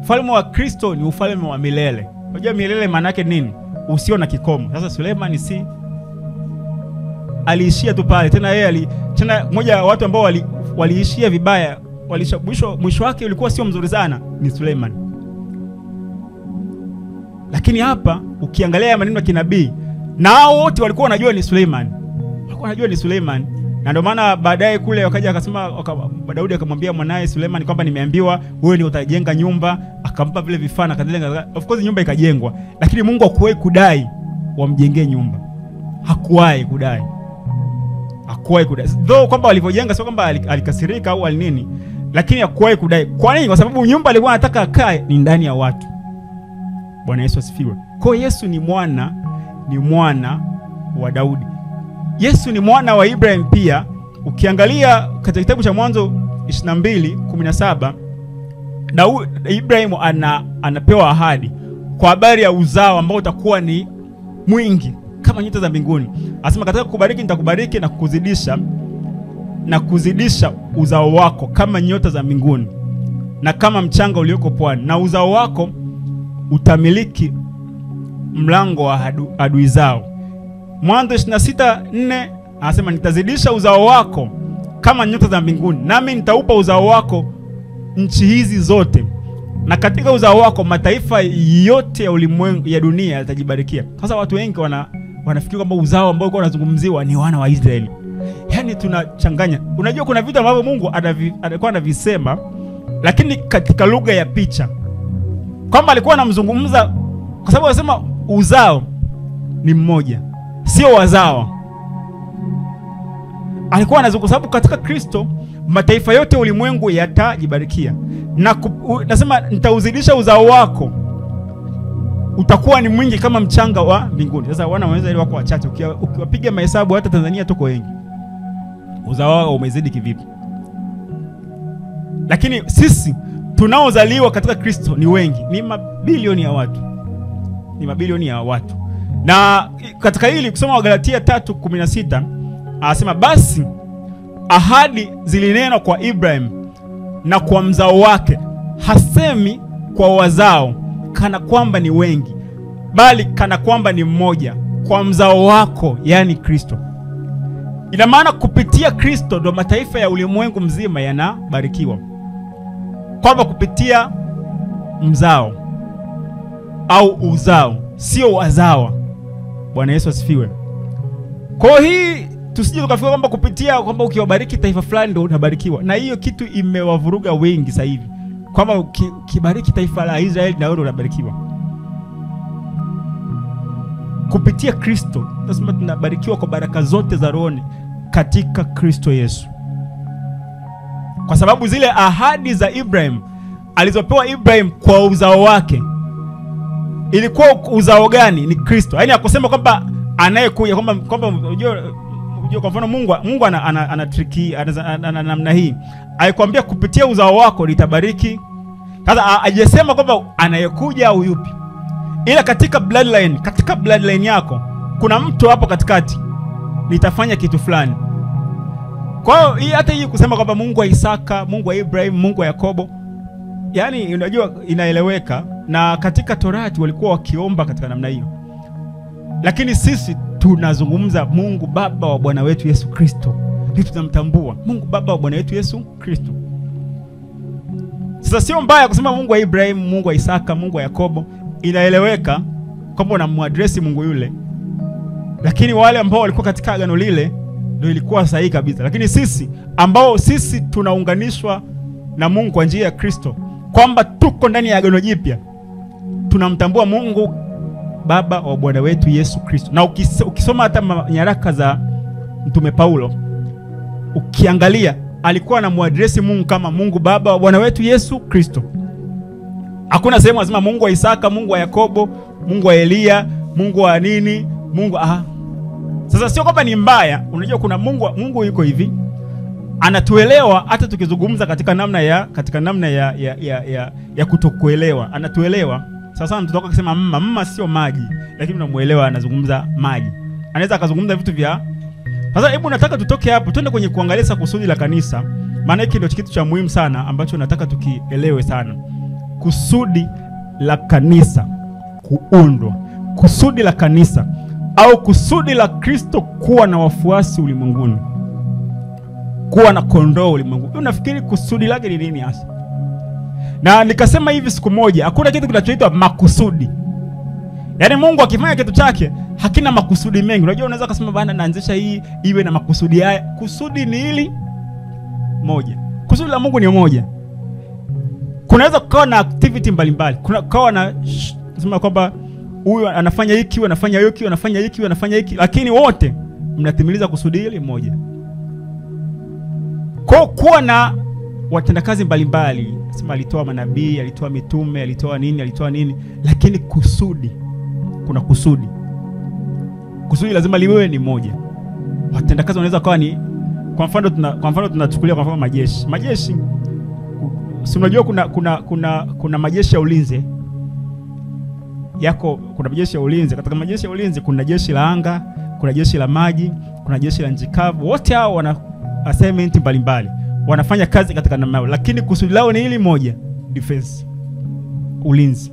Ufalme wa Kristo ni ufalme wa milele. Unajua milele maana yake nini? Usio na kikomo. Sasa Suleiman aliishia tu pale. Tena yeye mmoja wa watu ambao waliishia vibaya, mwisho wake ulikuwa sio mzuri sana, ni Suleiman. Lakini hapa ukiangalia maneno ya kinabii, na hao wote walikuwa wanajua ni Suleiman. Na ndio maana baadaye kule wakaja akasema Daudi akamwambia mwanae Suleiman kwamba nimeambiwa wewe ni utajenga nyumba, akampa vile vifaa na kadhalika. Of course nyumba ikajengwa, lakini Mungu hakuwahi kudai wamjengee nyumba. Hakuwahi kudai. Though kwamba walipojenga sio kwamba alikasirika au alinini, lakini hakuwahi kudai. Kwa nini? Kwa sababu nyumba alikuwa anataka akae ni ndani ya watu. Bwana Yesu asifiwe. Kwa Yesu ni mwana wa Daudi. Yesu ni mwana wa Ibrahim pia. Ukiangalia katika kitabu cha Mwanzo 22:17, Ibrahim anapewa ahadi kwa habari ya uzao ambao utakuwa ni mwingi kama nyota za mbinguni. Anasema katika kukubariki nitakubariki na kuzidisha uzao wako kama nyota za mbinguni na kama mchanga ulioko pwani, na uzao wako utamiliki mlango wa adui zao. Mwanzo 26:4 anasema nitazidisha uzao wako kama nyota za mbinguni, nami nitaupa uzao wako nchi hizi zote, na katika uzao wako mataifa yote ya ulimwengu ya dunia yatajibarikia. Sasa watu wengi wanafikiri kwamba uzao ambao uko unazungumziwa ni wana wa Israeli. Yaani tunachanganya. Unajua kuna vitu ambavyo Mungu alikuwa anavisema lakini katika lugha ya picha. Kwamba alikuwa anamzungumza kwa sababu anasema uzao ni mmoja, sio wazao. Alikuwa anazungumza sababu katika Kristo mataifa yote ulimwengu yatajibarikia. Na nasema nitauzidisha uzao wako, utakuwa ni mwingi kama mchanga wa mbinguni. Sasa wana wa Israeli wako wachache. Ukiwapiga mahesabu hata Tanzania tuko wengi. Uzao wao umezidi kivipi? Lakini sisi tunaozaliwa katika Kristo ni wengi, ni mabilioni ya watu. Na katika hili kusoma Wagalatia 3:16 anasema basi ahadi zilinenwa kwa Ibrahim na kwa mzao wake, hasemi kwa wazao kana kwamba ni wengi, bali kana kwamba ni mmoja, kwa mzao wako, yani Kristo. Ina maana kupitia Kristo ndo mataifa ya ulimwengu mzima yanabarikiwa. Kwamba kupitia mzao au uzao, sio wazawa. Bwana Yesu asifiwe. Kwa hii tusije tukafika kwamba kupitia kwamba ukiwabariki taifa fulani ndio unabarikiwa. Na hiyo kitu imewavuruga wengi sasa hivi. Kwamba ukibariki taifa la Israeli na wewe unabarikiwa. Kupitia Kristo tunasema tunabarikiwa kwa baraka zote za rohoni katika Kristo Yesu. Kwa sababu zile ahadi za Ibrahim alizopewa Ibrahim kwa uzao wake, ilikuwa uzao gani? Ni Kristo. Yaani akusema kwamba anayekuja kwamba unajua kwa mfano Mungu ana triki ana namna hii. Alikwambia kupitia uzao wako nitabariki. Sasa hajasema kwamba anayekuja au yupi. Ila katika bloodline yako kuna mtu hapo katikati nitafanya kitu fulani. Kwa hiyo hii hata hii kusema kwamba Mungu wa Isaka, Mungu wa Ibrahim, Mungu wa Yakobo, yani unajua inaeleweka, na katika Torati walikuwa wakiomba katika namna hiyo. Lakini sisi tunazungumza Mungu Baba wa Bwana wetu Yesu Kristo. Ndio tunamtambua Mungu Baba wa Bwana wetu Yesu Kristo. Sasa sio mbaya kusema Mungu wa Ibrahim, Mungu wa Isaka, Mungu wa Yakobo. Inaeleweka kwamba unamuadresi Mungu yule. Lakini wale ambao walikuwa katika agano lile ndio ilikuwa sahihi kabisa. Lakini sisi ambao sisi tunaunganishwa na Mungu kwa njia ya Kristo, kwamba tuko ndani ya agano jipya, tunamtambua Mungu Baba wa Bwana wetu Yesu Kristo. Na ukisoma hata nyaraka za Mtume Paulo, ukiangalia alikuwa anamuadresi Mungu kama Mungu Baba wa Bwana wetu Yesu Kristo. Hakuna sehemu lazima Mungu wa Isaka, Mungu wa Yakobo, Mungu wa Elia, Mungu wa nini, Mungu Sasa sio kwamba ni mbaya. Unajua kuna Mungu yuko hivi. Anatuelewa hata tukizungumza katika namna ya kutokuelewa. Anatuelewa. Sasa mtoto wako akisema mama sio maji, lakini unamuelewa anazungumza maji. Anaweza akazungumza vitu vya. Sasa hebu nataka tutoke hapo twende kwenye kuangalia kusudi la kanisa. Maana hiki ndio kitu cha muhimu sana ambacho nataka tukielewe sana. Kusudi la kanisa kuundwa. Kusudi la kanisa au kusudi la Kristo kuwa na wafuasi ulimwenguni. Kuwa na kondoo ulimwenguni. Unafikiri kusudi lake ni nini hasa? Na nikasema hivi siku moja, hakuna kitu kinachoitwa makusudi. Yaani Mungu akifanya kitu chake hakina makusudi mengi. Unajua unaweza kusema bana naanzisha hii iwe na makusudi haya. Kusudi ni hili moja. Kusudi la Mungu ni moja. Kunaweza kuwa na activity mbalimbali. Kuna kuwa na kusema kwamba huyu anafanya hiki, huyu anafanya hiki, anafanya hiki, anafanya hiki, lakini wote mnatimiliza kusudi hili moja. Kwa kuwa na watendakazi mbalimbali, sema alitoa manabii, alitoa mitume, alitoa nini, lakini kusudi, kuna kusudi. Kusudi lazima liwe ni moja. Watendakazi wanaweza kuwa ni kwa mfano tunachukulia kwa mfano majeshi. Majeshi si unajua kuna majeshi ya ulinzi. Kuna majeshi ya ulinzi. Katika majeshi ya ulinzi kuna jeshi la anga, kuna jeshi la maji, kuna jeshi la nchi kavu. Wote hao wana assignment mbalimbali. Wanafanya kazi katika namna yao, lakini kusudi lao ni hili moja, defense. Ulinzi.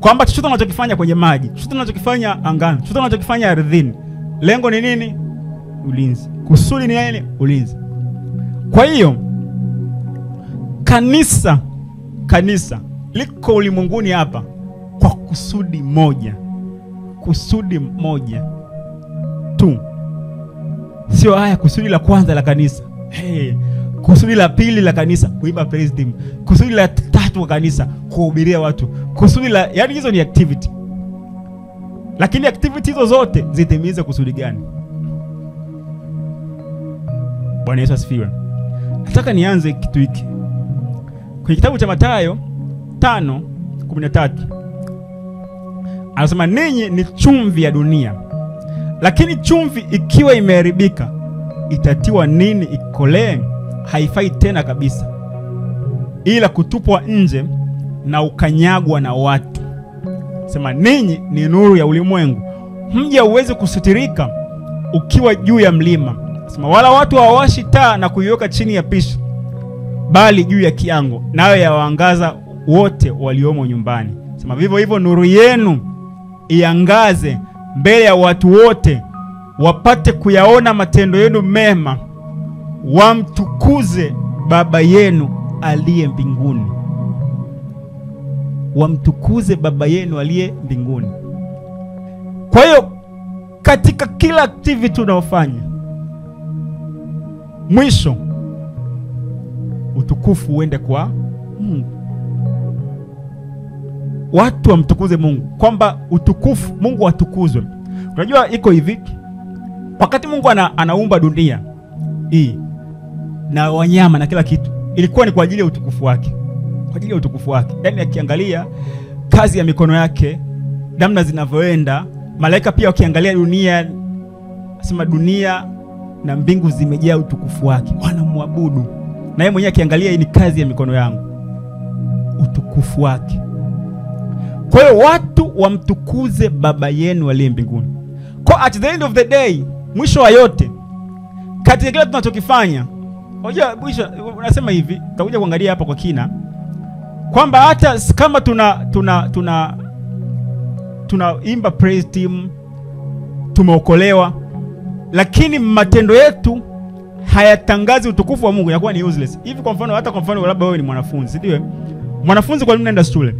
Kwamba chochote unachokifanya kwenye maji, chochote unachokifanya angani, chochote unachokifanya ardhini, lengo ni nini? Ulinzi. Kusudi ni nini? Ulinzi. Kwa hiyo kanisa liko ulimwenguni hapa kwa kusudi moja. Kusudi moja tu. Sio haya kusudi la kwanza la kanisa. Kusudi la pili la kanisa kuimba praise team. Kusudi la tatu la kanisa kuhubiria watu. Kusudi la yani hizo ni activity. Lakini activity hizo zote zitimize kusudi gani? Bwana Yesu asifiwe. Nataka nianze kitu hiki. Kwenye kitabu cha Mathayo 5:13. Anasema ninyi ni chumvi ya dunia. Lakini chumvi ikiwa imeharibika, itatiwa nini ikolee? Haifai tena kabisa, ila kutupwa nje na ukanyagwa na watu. Sema ninyi ni nuru ya ulimwengu. Mji hauwezi kusitirika ukiwa juu ya mlima. Sema wala watu hawawashi taa na kuiweka chini ya pishi, bali juu ya kiango, nayo yawaangaza wote waliomo nyumbani. Sema vivyo hivyo nuru yenu iangaze mbele ya watu wote, wapate kuyaona matendo yenu mema, wamtukuze Baba yenu aliye mbinguni. Wamtukuze Baba yenu aliye mbinguni. Kwa hiyo katika kila activity tunayofanya, mwisho utukufu uende kwa Mungu. Watu wamtukuze Mungu, kwamba utukufu Mungu atukuzwe. Unajua iko hivi, wakati Mungu anaumba dunia hii na wanyama na kila kitu, ilikuwa ni kwa ajili ya utukufu wake. Kwa ajili ya utukufu wake. Yaani akiangalia kazi ya mikono yake, namna zinavyoenda, malaika pia wakiangalia dunia, asema dunia na mbingu zimejaa utukufu wake, wanamwabudu. Na yeye mwenyewe akiangalia, hii ni kazi ya mikono yangu, utukufu wake. Kwa hiyo watu wamtukuze Baba yenu aliye mbinguni. Kwa at the end of the day, mwisho wa yote, katika kile tunachokifanya, hoja mwisho unasema hivi, tutakuja kuangalia hapa kwa kina, kwamba hata kama tunaimba praise team, tumeokolewa, lakini matendo yetu hayatangazi utukufu wa Mungu, yakuwa ni useless. Hivi kwa mfano, hata kwa mfano labda wewe ni mwanafunzi, ndio? Mwanafunzi kwa nini unaenda shule?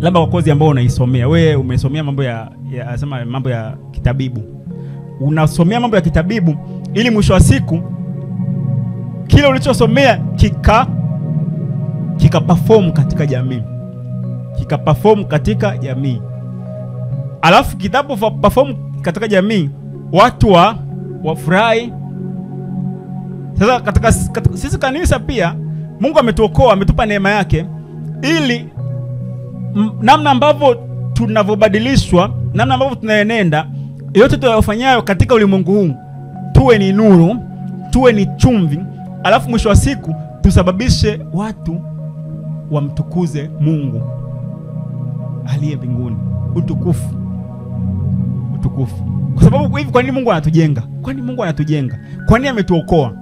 Labda kwa kozi ambayo unaisomea. Wewe umesomea mambo ya kitabibu. Unasomea mambo ya kitabibu ili mwisho wa siku kile ulichosomea kika perform katika jamii. Kika perform katika jamii. Alafu kitabu perform katika jamii, watu wafurahi. Sasa katika sisi kanisa pia Mungu ametuokoa, ametupa neema yake, ili namna ambavyo tunavyobadilishwa, namna ambavyo tunaenenda, yote tunayofanyayo katika ulimwengu huu, tuwe ni nuru, tuwe ni chumvi, alafu mwisho wa siku tusababishe watu wamtukuze Mungu aliye mbinguni. Utukufu. Kwa sababu hivi, kwa nini Mungu anatujenga? Kwa nini Mungu anatujenga? Kwa nini ametuokoa?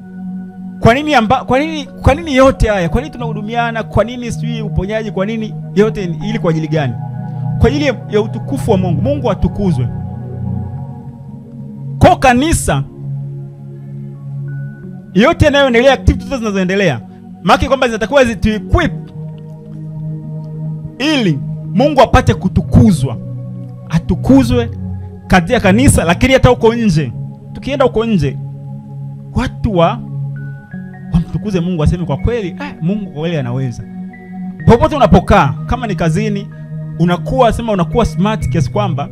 Kwa nini yote haya? Kwa nini tunahudumiana? Kwa nini sijui uponyaji? Kwa nini yote ili kwa ajili gani? Kwa ajili ya utukufu wa Mungu. Mungu atukuzwe. Kwa kanisa yote yanayoendelea, activities zinazoendelea, maana kwamba zinatakiwa equip ili Mungu apate kutukuzwa. Atukuzwe katika kanisa, lakini hata huko nje. Tukienda huko nje, watu wamtukuze Mungu, waseme kwa kweli, Mungu kwa kweli anaweza. Popote unapokaa, kama ni kazini, unakuwa smart kiasi kwamba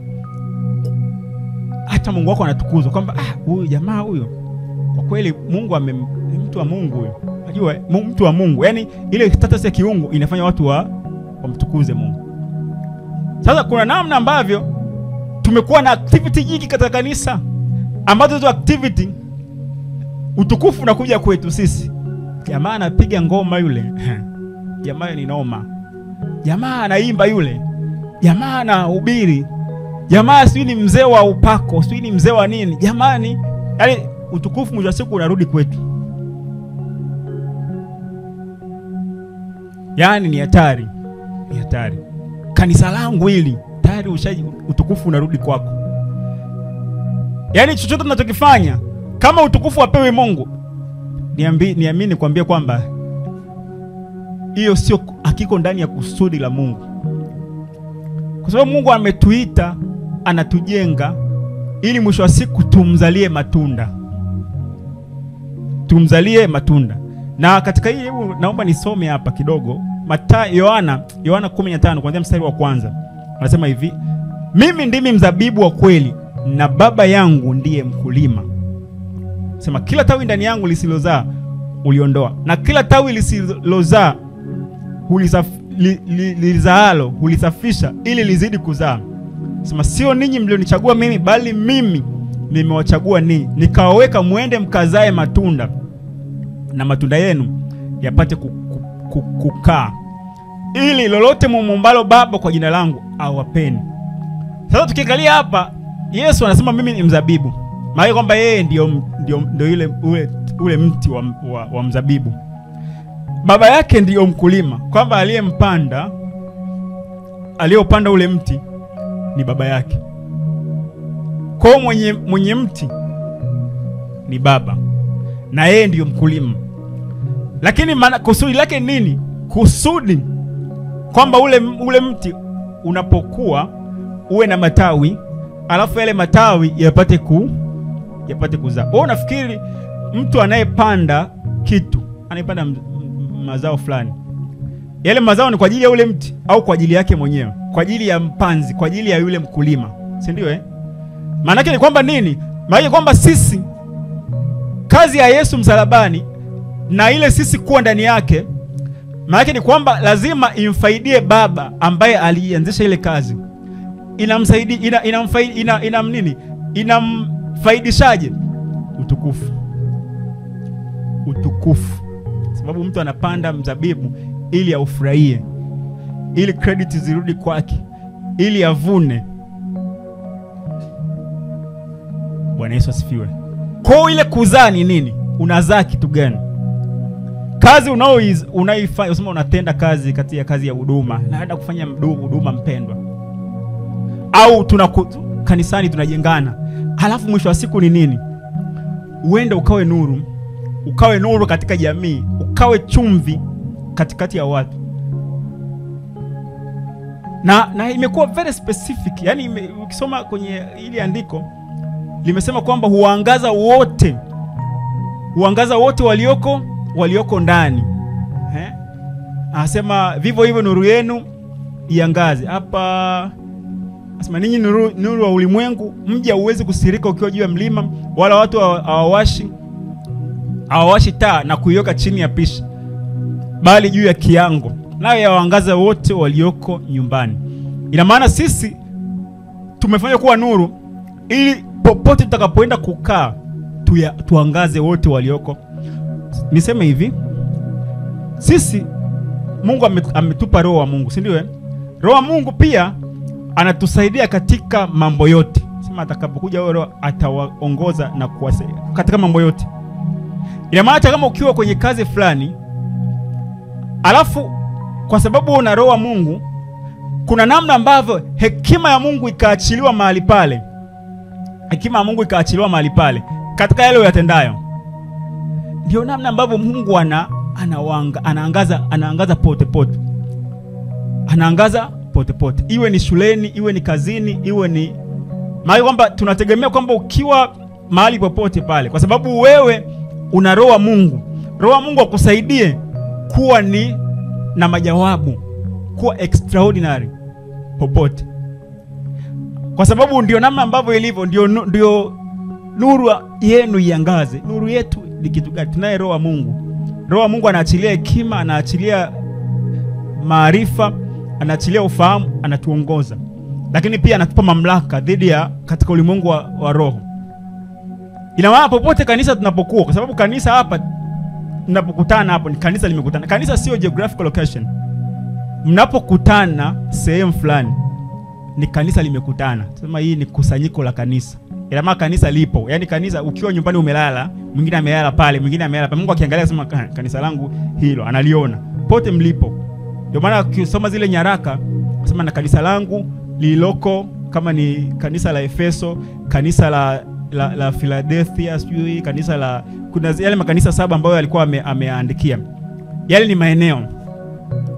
hata Mungu wako anatukuzwa, kwamba huyu jamaa huyo kwa kweli Mungu mtu wa Mungu huyo. Unajua mtu wa Mungu, yani ile status ya kiungu inafanya watu wamtukuze Mungu. Sasa kuna namna ambavyo tumekuwa na activity nyingi katika kanisa, ambazo hizo activity utukufu unakuja kwetu sisi. Jamaa anapiga ngoma yule, jamaa ni noma. Jamaa anaimba yule, jamaa anahubiri, jamaa sio ni mzee wa upako, sio ni mzee wa nini, jamani. Yaani utukufu mwisho wa siku unarudi kwetu. Yaani ni hatari. Ni hatari. Kanisa langu hili tayari utukufu unarudi kwako. Yaani chochote tunachokifanya, kama utukufu apewe Mungu, niamini kuambia kwamba hiyo sio hakiko ndani ya kusudi la Mungu. Kwa sababu Mungu ametuita, anatujenga ili mwisho wa siku tumzalie matunda. Tumzalie matunda. Na katika hii, hebu naomba nisome hapa kidogo. Yohana 15 kuanzia mstari wa kwanza. Anasema hivi: mimi ndimi mzabibu wa kweli, na Baba yangu ndiye mkulima. Sema kila tawi ndani yangu lisilozaa uliondoa, na kila tawi lisilozaa lizaalo hulisafisha ili lizidi kuzaa. Sema sio ninyi mlionichagua mimi, bali mimi nimewachagua ninyi, nikawaweka muende mkazae matunda, na matunda yenu yapate kukaa, ili lolote mumuombalo Baba kwa jina langu awapeni. Sasa tukiangalia hapa, Yesu anasema mimi ni mzabibu. Maana kwamba yeye ndio ule mti wa mzabibu. Baba yake ndio mkulima, kwamba aliyopanda ule mti ni baba yake. Kwa mwenye mti ni baba, na yeye ndiyo mkulima. Lakini kusudi lake nini? Kusudi kwamba ule mti unapokuwa uwe na matawi, alafu yale matawi yapate kuzaa. Wewe unafikiri mtu anayepanda kitu, anayepanda mazao fulani, yale mazao ni kwa ajili ya ule mti au kwa ajili yake mwenyewe? Kwa ajili ya mpanzi, kwa ajili ya yule mkulima, si ndio? Maana yake ni kwamba nini? Maana yake kwamba sisi, kazi ya Yesu msalabani na ile sisi kuwa ndani yake, maana yake ni kwamba lazima imfaidie baba ambaye alianzisha ile kazi. Inamsaidia, inamfaidishaje? Utukufu. Sababu mtu anapanda mzabibu ili aufurahie, ili credit zirudi kwake, ili avune. Bwana Yesu asifiwe. Kwa ile kuzaa ni nini? Unazaa kitu gani? Kazi unaifanya, usema unatenda kazi katika kazi ya huduma, naenda kufanya huduma mpendwa, au kanisani tunajengana, halafu mwisho wa siku ni nini? Uende ukawe nuru katika jamii, ukawe chumvi katikati ya watu. Na imekuwa very specific. Yani ukisoma kwenye ili andiko limesema kwamba huangaza wote walioko ndani. Anasema vivyo hivyo nuru yenu iangaze. Hapa anasema ninyi nuru wa ulimwengu, mji hauwezi kusirika ukiwa juu ya mlima, wala watu hawawashi taa na kuiweka chini ya pishi, bali juu ya kiango, nayo yawaangaza wote walioko nyumbani. Ina maana sisi tumefanywa kuwa nuru ili popote tutakapoenda kukaa tuangaze wote walioko. Niseme hivi, sisi Mungu ametupa roho wa Mungu, si ndio? Roho wa Mungu pia anatusaidia katika mambo yote. Sema atakapokuja roho atawaongoza na kuwasaidia katika mambo yote. Ina maana kama ukiwa kwenye kazi fulani, alafu kwa sababu una roho wa Mungu, kuna namna ambavyo hekima ya Mungu ikaachiliwa mahali pale. Hekima ya Mungu ikaachiliwa mahali pale katika yale uyatendayo. Ndio namna ambavyo Mungu anaangaza pote. Anaangaza pote. Iwe ni shuleni, iwe ni kazini, iwe ni mahali, kwamba tunategemea kwamba ukiwa mahali popote pale, kwa sababu wewe una roho wa Mungu. Roho wa Mungu akusaidie kuwa na majawabu, kuwa extraordinary popote. Kwa sababu ndio namna ambavyo ilivyo, ndio nuru yenu iangaze. Nuru yetu ni kitu gani? Tunaye roho wa Mungu. Roho wa Mungu anaachilia hekima, anaachilia maarifa, anaachilia ufahamu, anatuongoza. Lakini pia anatupa mamlaka dhidi ya katika ulimwengu wa roho. Ina maana popote kanisa tunapokuwa, kwa sababu kanisa hapa tunapokutana hapo ni kanisa limekutana. Kanisa sio geographical location. Mnapokutana sehemu fulani ni kanisa limekutana. Sema hii ni kusanyiko la kanisa. Ila maana kanisa lipo. Yaani kanisa, ukiwa nyumbani umelala, mwingine amelala pale, mwingine amelala pale. Mungu akiangalia sema kanisa langu hilo, analiona. Pote mlipo. Ndio maana ukisoma zile nyaraka, sema na kanisa langu lililoko, kama ni kanisa la Efeso, kanisa la Philadelphia, sijui kanisa kuna yale makanisa 7 ambayo alikuwa ameandikia. Yale ni maeneo.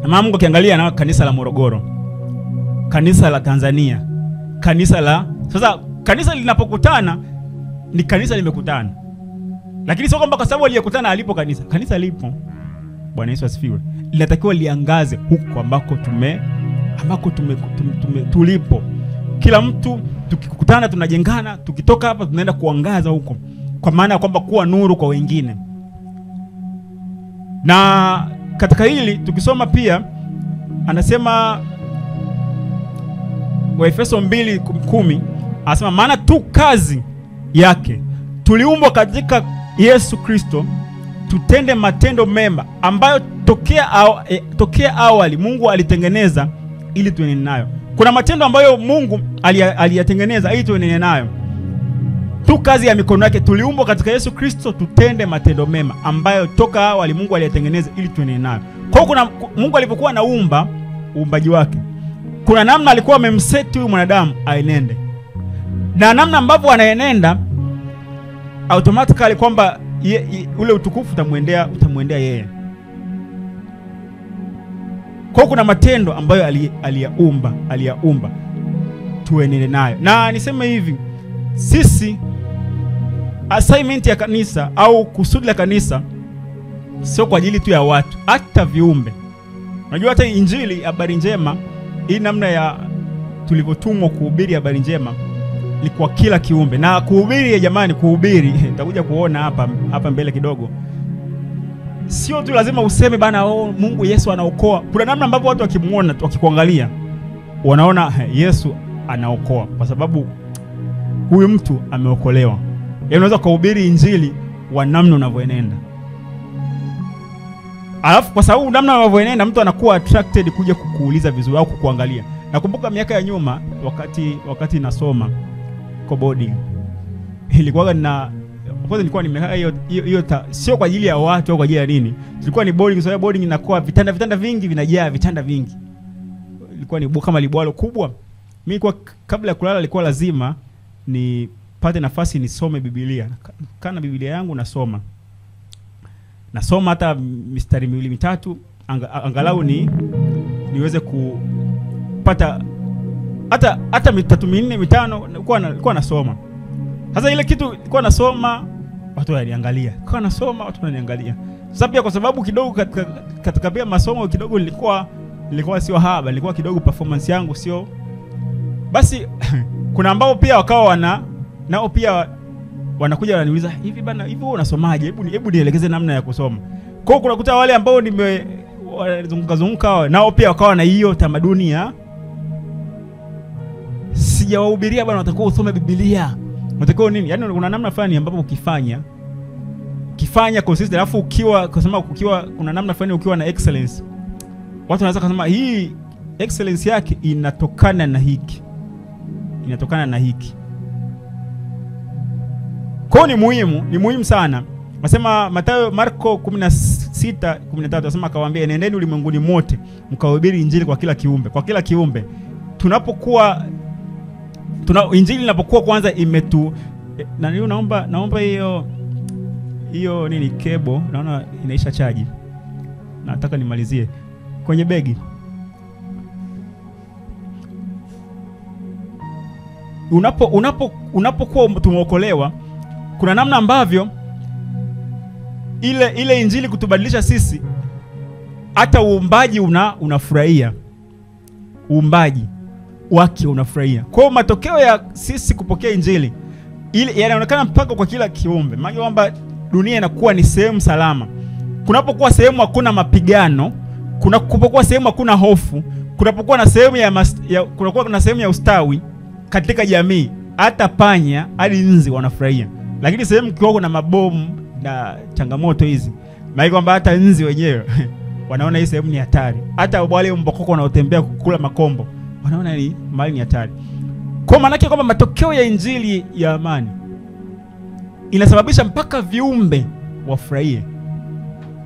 Na maana Mungu akiangalia na kanisa la Morogoro, kanisa la Tanzania, sasa kanisa linapokutana ni kanisa limekutana. Lakini sio kwamba kwa sababu aliyekutana alipo kanisa lipo. Bwana Yesu asifiwe. Linatakiwa liangaze huko ambako tulipo. Kila mtu tukikutana tunajengana, tukitoka hapa tunaenda kuangaza huko, kwa maana ya kwamba kuwa nuru kwa wengine. Na katika hili tukisoma pia anasema Waefeso 2:10, anasema maana tu kazi yake tuliumbwa katika Yesu Kristo tutende matendo mema ambayo tokea awali Mungu alitengeneza ili tuenende nayo. Kuna matendo ambayo Mungu aliyatengeneza ili tuenende nayo. Tu kazi ya mikono yake tuliumbwa katika Yesu Kristo tutende matendo mema ambayo toka awali Mungu aliyatengeneza ili tuenende nayo. Kwa hiyo Mungu alipokuwa anaumba uumbaji wake, kuna namna alikuwa amemseti huyu mwanadamu aenende, na namna ambavyo anaenenda automatically kwamba ule utukufu utamwendea yeye. Kwa kuna matendo ambayo aliyaumba tuenende nayo. Na niseme hivi, sisi assignment ya kanisa au kusudi la kanisa sio kwa ajili tu ya watu, hata viumbe. Unajua hata injili, habari njema, hii namna ya tulivyotumwa kuhubiri habari njema ni kwa kila kiumbe. Na kuhubiri ya jamani, kuhubiri nitakuja kuona hapa mbele kidogo, sio tu lazima useme bana Mungu Yesu anaokoa. Kuna namna ambapo watu wakimuona, wakikuangalia, wanaona Yesu anaokoa kwa sababu huyu mtu ameokolewa. Yaani unaweza kuhubiri injili wa namna unavyoenenda. Alafu kwa sababu namna unavyoenenda mtu anakuwa attracted kuja kukuuliza vizuri au kukuangalia. Nakumbuka miaka ya nyuma wakati nasoma kwa boarding, ilikuwa kwanza nilikuwa nimekaa hiyo sio kwa ajili ya watu au kwa ajili ya nini. Ilikuwa ni boarding, so boarding inakuwa vitanda vingi, vinajaa vitanda vingi. Ilikuwa ni kama libwalo kubwa. Mimi kwa kabla ya kulala ilikuwa lazima nipate nafasi nisome Biblia. Kana Biblia yangu nasoma hata mistari miwili mitatu angalau niweze kupata hata mitatu minne mitano nilikuwa nasoma. Sasa ile kitu nilikuwa nasoma watu wananiangalia. Kwa nasoma watu wananiangalia. Sasa pia kwa sababu kidogo katika pia masomo kidogo nilikuwa sio haba, nilikuwa kidogo performance yangu sio. Basi kuna ambao pia wakawa nao pia wanakuja wananiuliza, hivi bana, hivi wewe unasomaje? Hebu nielekeze namna ya kusoma. Kwa hiyo kunakuta wale ambao zunguka nao pia wakawa na hiyo tamaduni ya sijawahubiria bana, watakuwa usome Biblia. Watakuwa nini? Yaani kuna namna fulani ambapo ukifanya consistent, alafu ukiwa kuna namna fulani ukiwa na excellence, watu wanaweza kusema hii excellence yake inatokana na hiki. Kwa ni muhimu sana. Nasema Marko 16:13 nasema akawaambia, nendeni ulimwenguni mote mkahubiri injili kwa kila kiumbe. Injili inapokuwa kwanza na hiyo naomba hiyo nini kebo, naona inaisha chaji. Nataka nimalizie kwenye begi. Unapokuwa tumeokolewa, kuna namna ambavyo ile injili kutubadilisha sisi, hata uumbaji unafurahia. Uumbaji wake unafurahia. Kwa matokeo ya sisi kupokea injili ile yanaonekana mpaka kwa kila kiumbe. Maana kwamba dunia inakuwa ni sehemu salama. Kunapokuwa sehemu hakuna mapigano, kunapokuwa sehemu hakuna hofu, kunapokuwa na sehemu kunakuwa na sehemu ya ustawi katika jamii, hata panya hadi nzi wanafurahia. Lakini sehemu kidogo na mabomu na changamoto hizi, maana kwamba hata nzi wenyewe wanaona hii sehemu ni hatari. Hata wale mbokoko wanaotembea kukula makombo wanaona ni mali ni hatari. Kwa maana yake kwamba matokeo ya injili ya amani inasababisha mpaka viumbe wafurahie.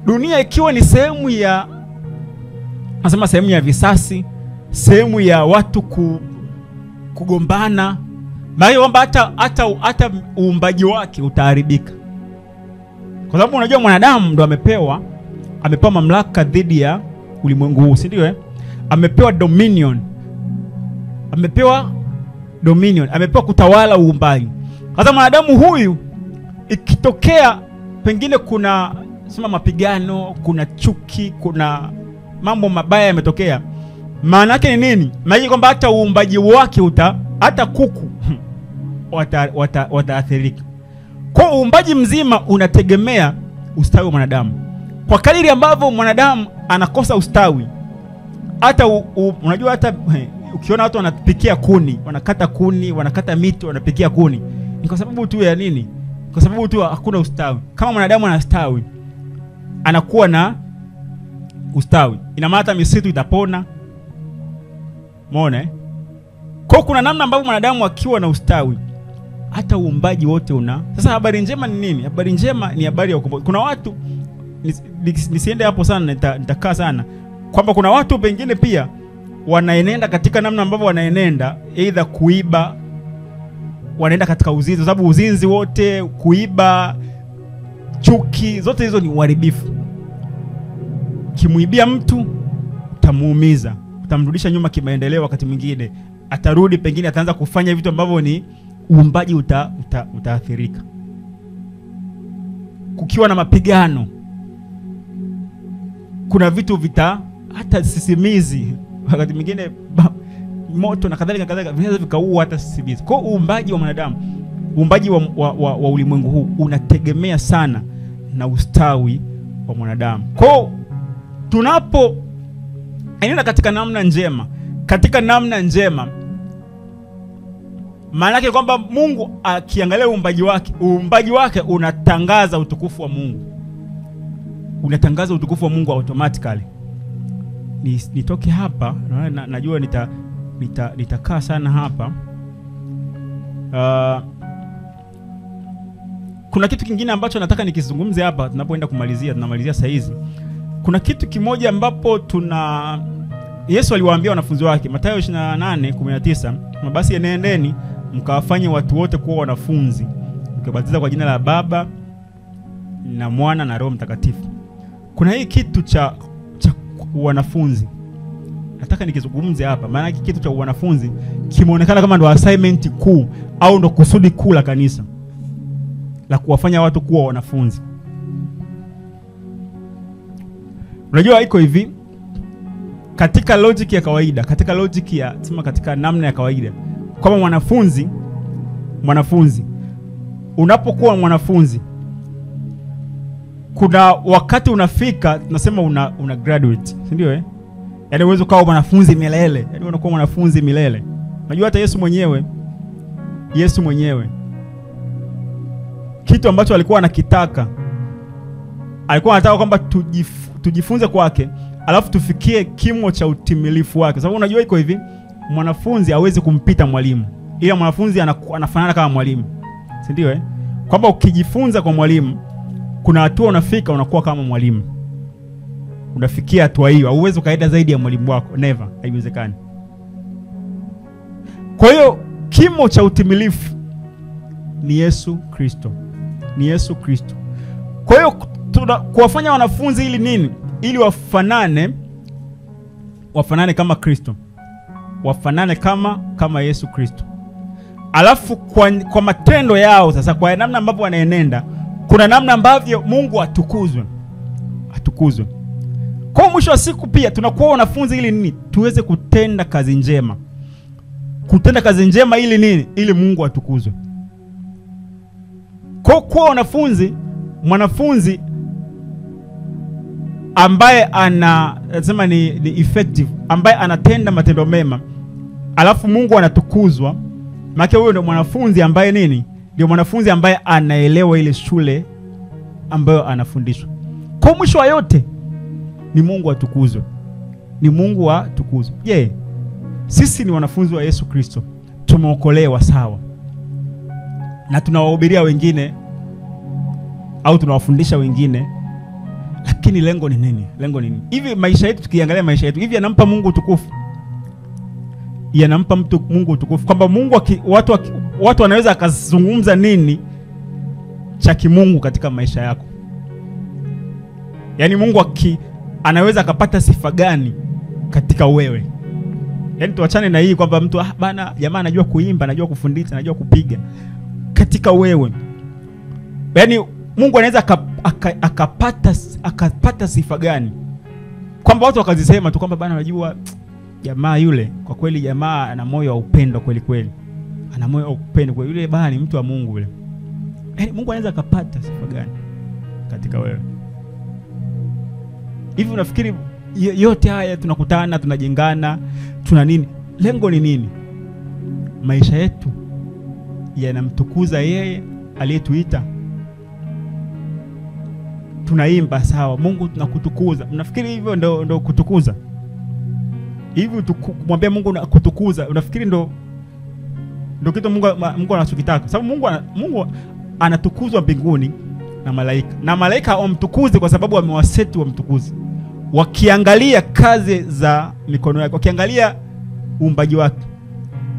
Dunia ikiwa ni sehemu ya visasi, sehemu ya watu kugombana, maana kwamba hata uumbaji wake utaharibika. Kwa sababu unajua mwanadamu ndo amepewa mamlaka dhidi ya ulimwengu huu, si ndio? Amepewa dominion. Amepewa kutawala uumbaji. Sasa mwanadamu huyu ikitokea pengine kuna mapigano, kuna chuki, kuna mambo mabaya yametokea, maana yake ni nini? Maana kwamba hata uumbaji wake hata kuku wataathirika. Kwa uumbaji mzima unategemea ustawi wa mwanadamu. Kwa kadiri ambavyo mwanadamu anakosa ustawi, hata unajua hata ukiona watu wanapikia kuni, wanakata kuni, wanakata miti, wanapikia kuni, ni kwa sababu tu ya nini? Kwa sababu tu hakuna ustawi. Kama mwanadamu anastawi, anakuwa na ustawi, ina maana hata misitu itapona. Umeona? Kwa kuna namna ambapo mwanadamu akiwa na ustawi, hata uumbaji wote Sasa habari njema ni nini? Habari njema ni habari ya ukombozi. Kuna watu nisiende hapo sana, nitakaa sana, kwamba kuna watu pengine pia wanaenenda katika namna ambavyo wanaenenda, either kuiba, wanaenda katika uzinzi, sababu uzinzi wote, kuiba, chuki, zote hizo ni uharibifu. Kimuibia mtu utamuumiza, utamrudisha nyuma kimaendeleo. Wakati mwingine atarudi, pengine ataanza kufanya vitu ambavyo ni uumbaji, utaathirika. Kukiwa na mapigano, kuna vitu hata sisimizi, wakati mwingine moto na kadhalika vinaweza vikaua hata sisimizi. Kwa uumbaji wa mwanadamu, uumbaji wa ulimwengu huu unategemea sana na ustawi wa mwanadamu. Kwa tunapo enenda katika namna njema, maana yake kwamba Mungu akiangalia uumbaji wake unatangaza utukufu wa Mungu. Unatangaza utukufu wa Mungu automatically. Nitoke hapa, najua nitakaa sana hapa. Kuna kitu kingine ambacho nataka nikizungumze hapa tunapoenda tunamalizia saa hizi. Kuna kitu kimoja ambapo Yesu aliwaambia wanafunzi wake, Mathayo 28:19, basi enendeni mkawafanye watu wote kuwa wanafunzi, mkibatiza kwa jina la Baba na Mwana na Roho Mtakatifu. Kuna hii kitu cha wanafunzi nataka nikizungumze hapa, maana kitu cha wanafunzi kimeonekana kama ndo assignment kuu au ndo kusudi kuu la kanisa, la kuwafanya watu kuwa wanafunzi. Unajua iko hivi, katika logic ya kawaida, katika namna ya kawaida, kama mwanafunzi unapokuwa mwanafunzi, kuna wakati unafika tunasema una graduate, si ndio Yaani uwezo kuwa mwanafunzi milele, yaani unakuwa mwanafunzi milele. Unajua hata Yesu mwenyewe kitu ambacho alikuwa anakitaka, alikuwa anataka kwamba tujifunze kwake, alafu tufikie kimo cha utimilifu wake. Sababu unajua iko hivi, mwanafunzi hawezi kumpita mwalimu, ila mwanafunzi anafanana kama mwalimu, si ndio Kwamba ukijifunza kwa mwalimu, kuna hatua unafika unakuwa kama mwalimu. Unafikia hatua hiyo, hauwezi kaenda zaidi ya mwalimu wako, never, haiwezekani. Kwa hiyo kimo cha utimilifu ni Yesu Kristo. Kwa hiyo kuwafanya wanafunzi ili nini? Ili wafanane kama Kristo. Wafanane kama Yesu Kristo. Alafu kwa matendo yao sasa, kwa namna ambavyo wanaenenda, kuna namna ambavyo Mungu atukuzwe. Kwa mwisho wa siku pia tunakuwa wanafunzi ili nini? Tuweze kutenda kazi njema. Kutenda kazi njema ili nini? Ili Mungu atukuzwe. Kwa mwanafunzi ambaye anasema ni effective, ambaye anatenda matendo mema, alafu Mungu anatukuzwa, maana huyo ndio mwanafunzi ambaye nini? Ndio mwanafunzi ambaye anaelewa ile shule ambayo anafundishwa. Kwa mwisho wa yote ni Mungu atukuzwe. Sisi ni wanafunzi wa Yesu Kristo. Tumeokolewa sawa. Na tunawahubiria wengine au tunawafundisha wengine. Lakini lengo ni nini? Hivi maisha yetu, tukiangalia maisha yetu, hivi yanampa Mungu utukufu? Yanampa Mungu utukufu? Kwamba Mungu watu wanaweza akazungumza nini cha kimungu katika maisha yako? Yaani Mungu anaweza akapata sifa gani katika wewe? Yaani tuachane na hii kwamba mtu bana jamaa anajua kuimba, anajua kufundisha, anajua kupiga. Katika wewe, yaani Mungu anaweza akapata sifa gani? Kwamba watu wakazisema tu kwamba bana unajua jamaa yule, kwa kweli jamaa ana moyo wa upendo kweli. Ana moyo wa upendo kwa yule bana, ni mtu wa Mungu yule. Yaani Mungu anaweza akapata sifa gani katika wewe? Hivi unafikiri yote haya tunakutana, tunajengana, tuna nini? Lengo ni nini? Maisha yetu yanamtukuza yeye aliyetuita. Tunaimba sawa, Mungu tunakutukuza. Unafikiri hivyo ndo kutukuza? Hivi kumwambia Mungu kutukuza, unafikiri ndo kitu Mungu anachokitaka? Sababu Mungu anatukuzwa mbinguni na malaika. Na malaika wamtukuze kwa sababu wamewaseti wamtukuze. wakiangalia kazi za mikono yake, wakiangalia uumbaji wake,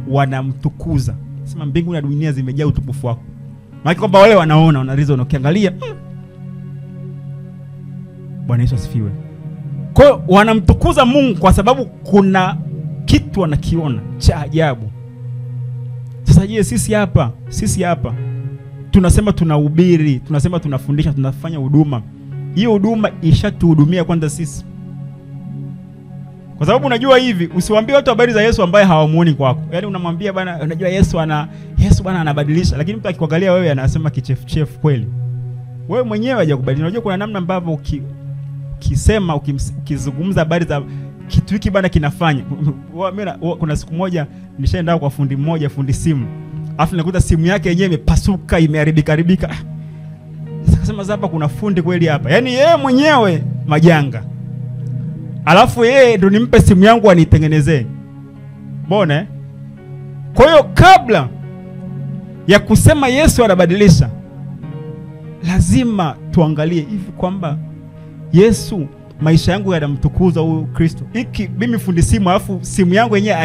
wanamtukuza. Sema mbingu na dunia zimejaa utukufu wako. Maana kwamba wale wanaona, wana reason, ukiangalia Bwana Yesu asifiwe. Kwa hiyo wanamtukuza Mungu kwa sababu kuna kitu wanakiona cha ajabu. Sasa je, sisi hapa tunasema tunahubiri, tunasema tunafundisha, tunafanya huduma. Hiyo huduma ishatuhudumia kwanza sisi. Kwa sababu unajua hivi, usiwaambie watu habari za Yesu ambaye hawamuoni kwako. Yaani unamwambia bana, unajua Yesu bana anabadilisha, lakini mtu akikuangalia wewe anasema kichefu kweli. Wewe mwenyewe hajakubadilika. Unajua kuna namna ambavyo ukisema ukizungumza habari za kitu hiki bana kinafanya. Kuna siku moja nishaenda kwa fundi simu. Alafu nakuta simu yake yenyewe imepasuka, imeharibika. Akasema hapa kuna fundi kweli hapa. Yaani yeye mwenyewe majanga. Alafu yeye ndo nimpe simu yangu anitengenezee. Mbona? Kwa hiyo kabla ya kusema Yesu anabadilisha, lazima tuangalie hivi kwamba Yesu maisha yangu yanamtukuza huyu Kristo. Hiki mimi fundi simu, alafu simu yangu yenyewe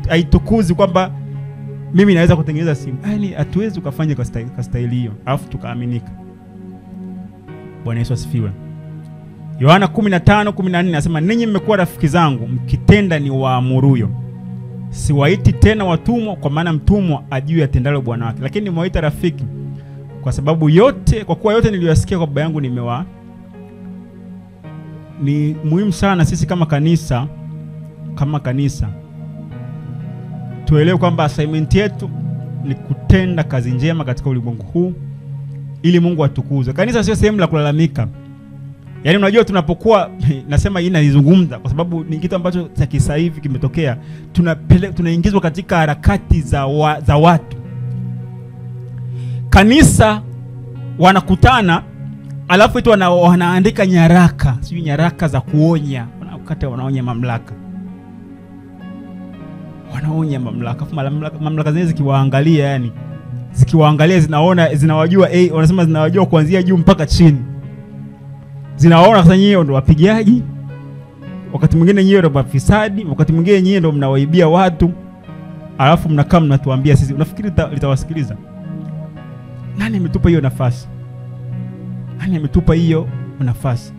haitukuzi kwamba mimi naweza kutengeneza simu. Yaani hatuwezi kufanya kwa staili hiyo alafu tukaaminika. Bwana Yesu asifiwe. Yohana 15:14 anasema, ninyi mmekuwa rafiki zangu mkitenda ni waamuruyo. Siwaiti tena watumwa, kwa maana mtumwa ajui atendalo bwana wake, lakini nimewaita rafiki kwa kuwa yote niliyosikia kwa Baba yangu nimewa. Ni muhimu sana sisi kama kanisa tuelewe kwamba assignment yetu ni kutenda kazi njema katika ulimwengu huu ili Mungu atukuzwe. Kanisa sio sehemu la kulalamika. Yaani unajua tunapokuwa nasema hii nalizungumza kwa sababu ni kitu ambacho cha kisa hivi kimetokea. Tunaingizwa katika harakati za watu. Kanisa wanakutana alafu eti wanaandika nyaraka, sio nyaraka za kuonya. Wanaonya mamlaka. Wanaonya mamlaka. Mamlaka zenyewe zikiwaangalia zinawajua wanasema zinawajua kuanzia juu mpaka chini. Zinaona sasa nyinyi ndio wapigaji. Wakati mwingine nyinyi ndio mafisadi, wakati mwingine nyinyi ndio mnawaibia watu. Alafu mnakaa mnatuambia sisi. Unafikiri litawasikiliza? Nani ametupa hiyo nafasi?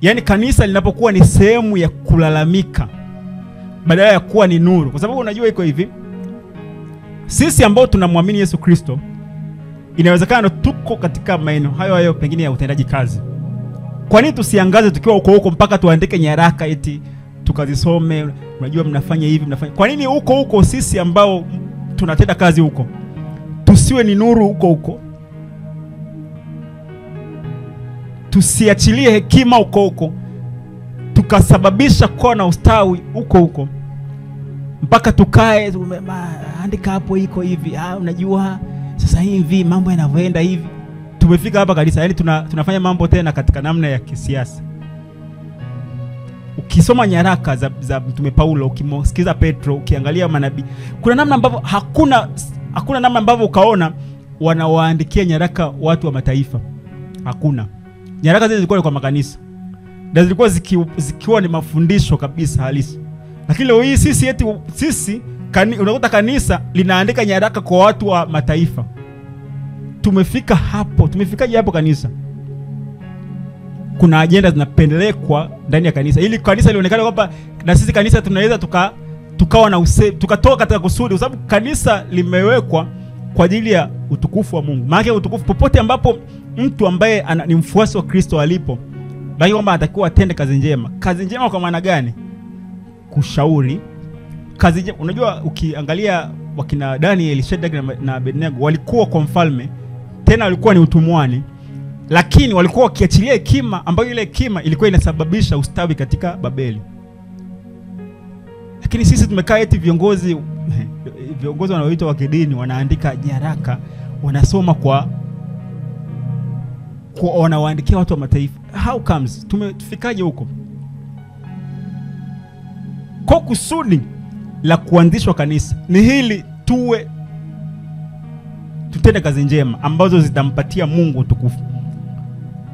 Yaani kanisa linapokuwa ni sehemu ya kulalamika badala ya kuwa ni nuru. Kwa sababu unajua iko hivi, sisi ambao tunamwamini Yesu Kristo, inawezekana tuko katika maeneo hayo pengine ya utendaji kazi. Kwa nini tusiangaze tukiwa huko mpaka tuandike nyaraka eti tukazisome, unajua mnafanya hivi mnafanya? Kwa nini huko sisi ambao tunatenda kazi huko tusiwe ni nuru huko? Tusiachilie hekima huko tukasababisha kuwa na ustawi huko mpaka tukae andika hapo iko hivi, unajua sasa hivi mambo yanavyoenda hivi. Tumefika hapa kanisa, yani tunafanya mambo tena katika namna ya kisiasa. Ukisoma nyaraka za Mtume Paulo, ukimsikiza Petro, ukiangalia manabii, kuna namna ambavyo hakuna namna ambavyo ukaona wanawaandikia nyaraka watu wa mataifa. Hakuna. Nyaraka zile zilikuwa kwa makanisa. Na zilikuwa zikiwa ni mafundisho kabisa halisi. Lakini leo hii sisi unakuta kanisa linaandika nyaraka kwa watu wa mataifa. Tumefika hapo. Tumefikaje hapo kanisa? Kuna agenda zinapelekwa ndani ya kanisa ili kanisa lionekane kwamba na sisi kanisa tunaweza tukawa na tukatoka katika kusudi, kwa sababu kanisa limewekwa kwa ajili ya utukufu wa Mungu. Maana utukufu popote ambapo mtu ambaye ni mfuasi wa Kristo alipo, bali kwamba atakuwa atende kazi njema. Kazi njema kwa maana gani? Kushauri. Kazi njema, unajua ukiangalia wakina Daniel, Shadrach na Abednego walikuwa kwa mfalme, tena walikuwa ni utumwani, lakini walikuwa wakiachilia hekima ambayo ile hekima ilikuwa inasababisha ustawi katika Babeli. Lakini sisi tumekaa eti viongozi wanaoitwa wa kidini wanaandika nyaraka, wanasoma kwa wanawaandikia watu wa mataifa. How comes? Tumefikaje huko? Kwa kusudi la kuanzishwa kanisa ni hili, tutende kazi njema ambazo zitampatia Mungu utukufu.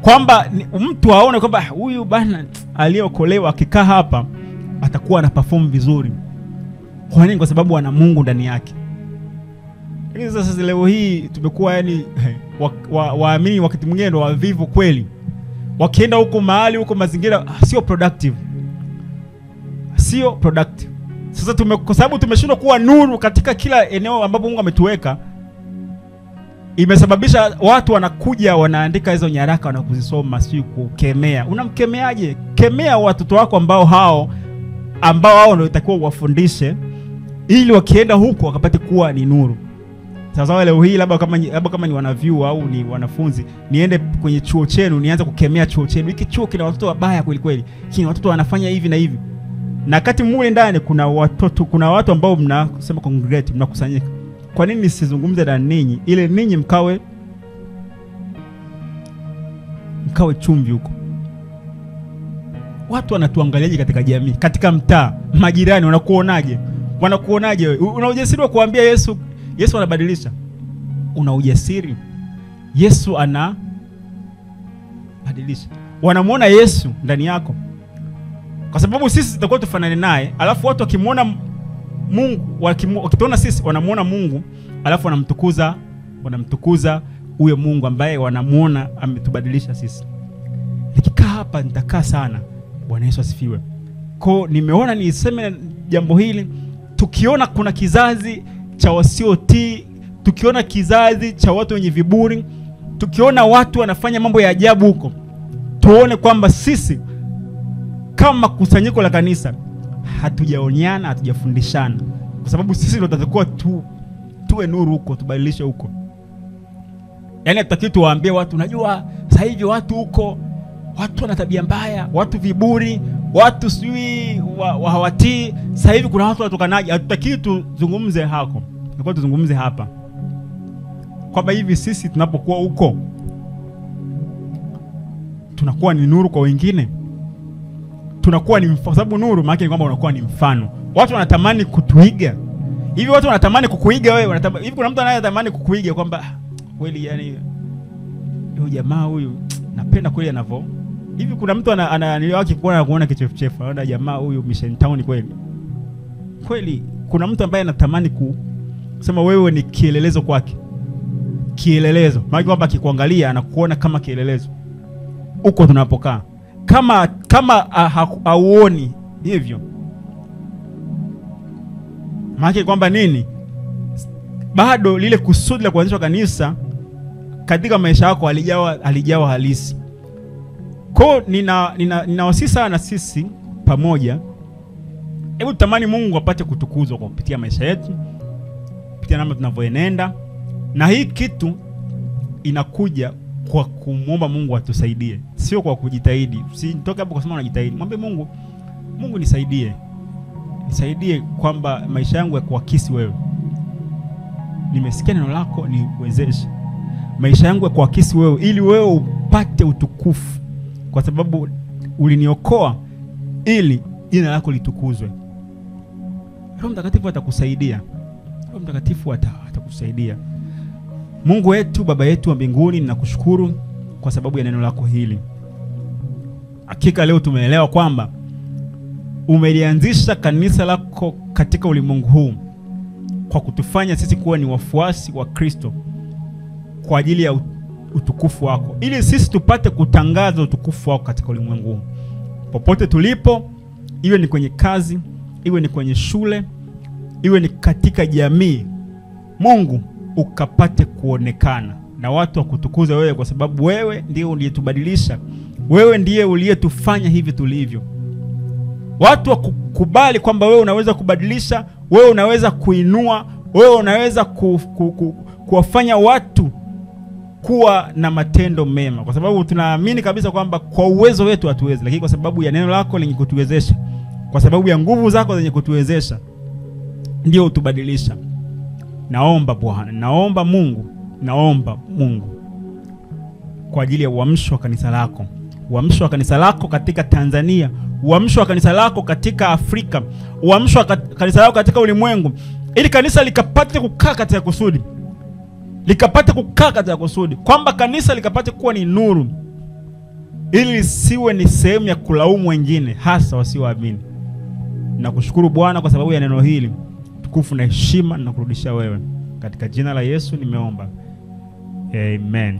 kwamba mtu aone kwamba huyu bana aliyeokolewa akikaa hapa atakuwa ana perform vizuri. Kwa nini? Kwa sababu ana Mungu ndani yake. Lakini sasa leo hii tumekuwa yani waamini wakati mwingine ndo wavivu kweli. Wakienda huko mahali huko mazingira sio productive. Sio productive. Sasa kwa sababu tumeshindwa kuwa nuru katika kila eneo ambapo Mungu ametuweka, imesababisha watu wanakuja wanaandika hizo nyaraka wanakuzisoma sio kukemea. Unamkemeaje? Kemea watoto wako ambao hao ndio itakuwa uwafundishe ili wakienda huko wakapate kuwa ni nuru. Sasa leo hii labda kama ni wanavyuo au ni wanafunzi, niende kwenye chuo chenu nianze kukemea chuo chenu. Hiki chuo kina watoto wabaya kweli kweli. Kina watoto wanafanya hivi na hivi. Na kati mule ndani kuna watu ambao mnasema congregate, mnakusanyika. Kwa nini nisizungumze na ninyi ile ninyi mkawe chumvi huko? Watu wanatuangaliaje katika jamii, katika mtaa, majirani wanakuonaje? Wanakuonaje wewe? Una ujasiri wa kuambia Yesu anabadilisha? Una ujasiri? Yesu anabadilisha. Wanamuona Yesu ndani yako. Kwa sababu sisi tutakuwa tufanane naye, alafu watu wakimuona Mungu, wakituona sisi wanamuona Mungu, alafu wanamtukuza huyo Mungu ambaye wanamuona ametubadilisha sisi. Nikikaa hapa nitakaa sana. Bwana Yesu asifiwe. Kwa nimeona niseme jambo hili, tukiona kuna kizazi cha wasiotii, tukiona kizazi cha watu wenye viburi, tukiona watu wanafanya mambo ya ajabu huko, tuone kwamba sisi kama kusanyiko la kanisa hatujaonyana, hatujafundishana, kwa sababu sisi ndio tutakuwa tuwe nuru huko, tubadilishe huko. Yaani tutakiwa tuwaambie watu, unajua sasa hivi watu huko, watu wana tabia mbaya, watu viburi, watu sijui hawatii. Sasa hivi kuna watu watokanaje. Hatutakiwa tuzungumze hako. Tunataka tuzungumze hapa kwamba hivi sisi tunapokuwa huko tunakuwa ni nuru kwa wengine. Tunakuwa ni kwa sababu nuru maana ni kwamba unakuwa ni mfano. Watu wanatamani kutuiga. Hivi watu wanatamani kukuiga wewe, hivi kuna mtu anayetamani kukuiga kwamba kweli yani huyu jamaa huyu napenda kweli anavyo. Hivi kuna mtu ananiwaki kuona kichefuchefu, anaona jamaa huyu Mission Town kweli. Kweli kuna mtu ambaye anatamani kusema wewe ni kielelezo kwake. Kielelezo. Maana kwamba akikuangalia anakuona kama kielelezo. Huko tunapokaa. Kama hauoni hivyo, maana kwamba nini? Bado lile kusudi la kuanzisha kanisa katika maisha yako alijawa halisi. Kwa ninawasihi sana sisi pamoja, hebu tutamani Mungu apate kutukuzwa kwa kupitia maisha yetu, kupitia namna tunavyoenenda. Na hii kitu inakuja kwa kumuomba Mungu atusaidie, sio kwa kujitahidi. Usitoke hapo kusema unajitahidi. Mwombe Mungu, Mungu nisaidie. Nisaidie kwamba maisha yangu yakuakisi wewe. Nimesikia neno lako, niwezeshe. Maisha yangu yakuakisi wewe ili wewe upate utukufu, kwa sababu uliniokoa ili jina lako litukuzwe. Roho Mtakatifu atakusaidia. Roho Mtakatifu atakusaidia. Mungu wetu, Baba yetu wa mbinguni, ninakushukuru kwa sababu ya neno lako hili. Hakika leo tumeelewa kwamba umelianzisha kanisa lako katika ulimwengu huu kwa kutufanya sisi kuwa ni wafuasi wa Kristo kwa ajili ya utukufu wako, ili sisi tupate kutangaza utukufu wako katika ulimwengu huu. Popote tulipo, iwe ni kwenye kazi, iwe ni kwenye shule, iwe ni katika jamii, Mungu ukapate kuonekana na watu wakutukuza wewe, kwa sababu wewe ndiye uliyetubadilisha. Wewe ndiye uliyetufanya hivi tulivyo. Watu wakukubali kwamba wewe unaweza kubadilisha, wewe unaweza kuinua, wewe unaweza kuwafanya watu kuwa na matendo mema, kwa sababu tunaamini kabisa kwamba kwa uwezo wetu hatuwezi, lakini kwa sababu ya neno lako lenye kutuwezesha, kwa sababu ya nguvu zako zenye kutuwezesha, ndio utubadilisha. Naomba Bwana, naomba Mungu kwa ajili ya uamsho wa kanisa lako. Uamsho wa kanisa lako katika Tanzania, uamsho wa kanisa lako katika Afrika, uamsho wa kanisa lako katika ulimwengu, ili kanisa likapate kukaa katika kusudi. Likapate kukaa katika kusudi, kwamba kanisa likapate kuwa ni nuru ili lisiwe ni sehemu ya kulaumu wengine, hasa wasioamini. Nakushukuru Bwana kwa sababu ya neno hili. Tukufu na heshima na kurudisha wewe. Katika jina la Yesu nimeomba. Amen.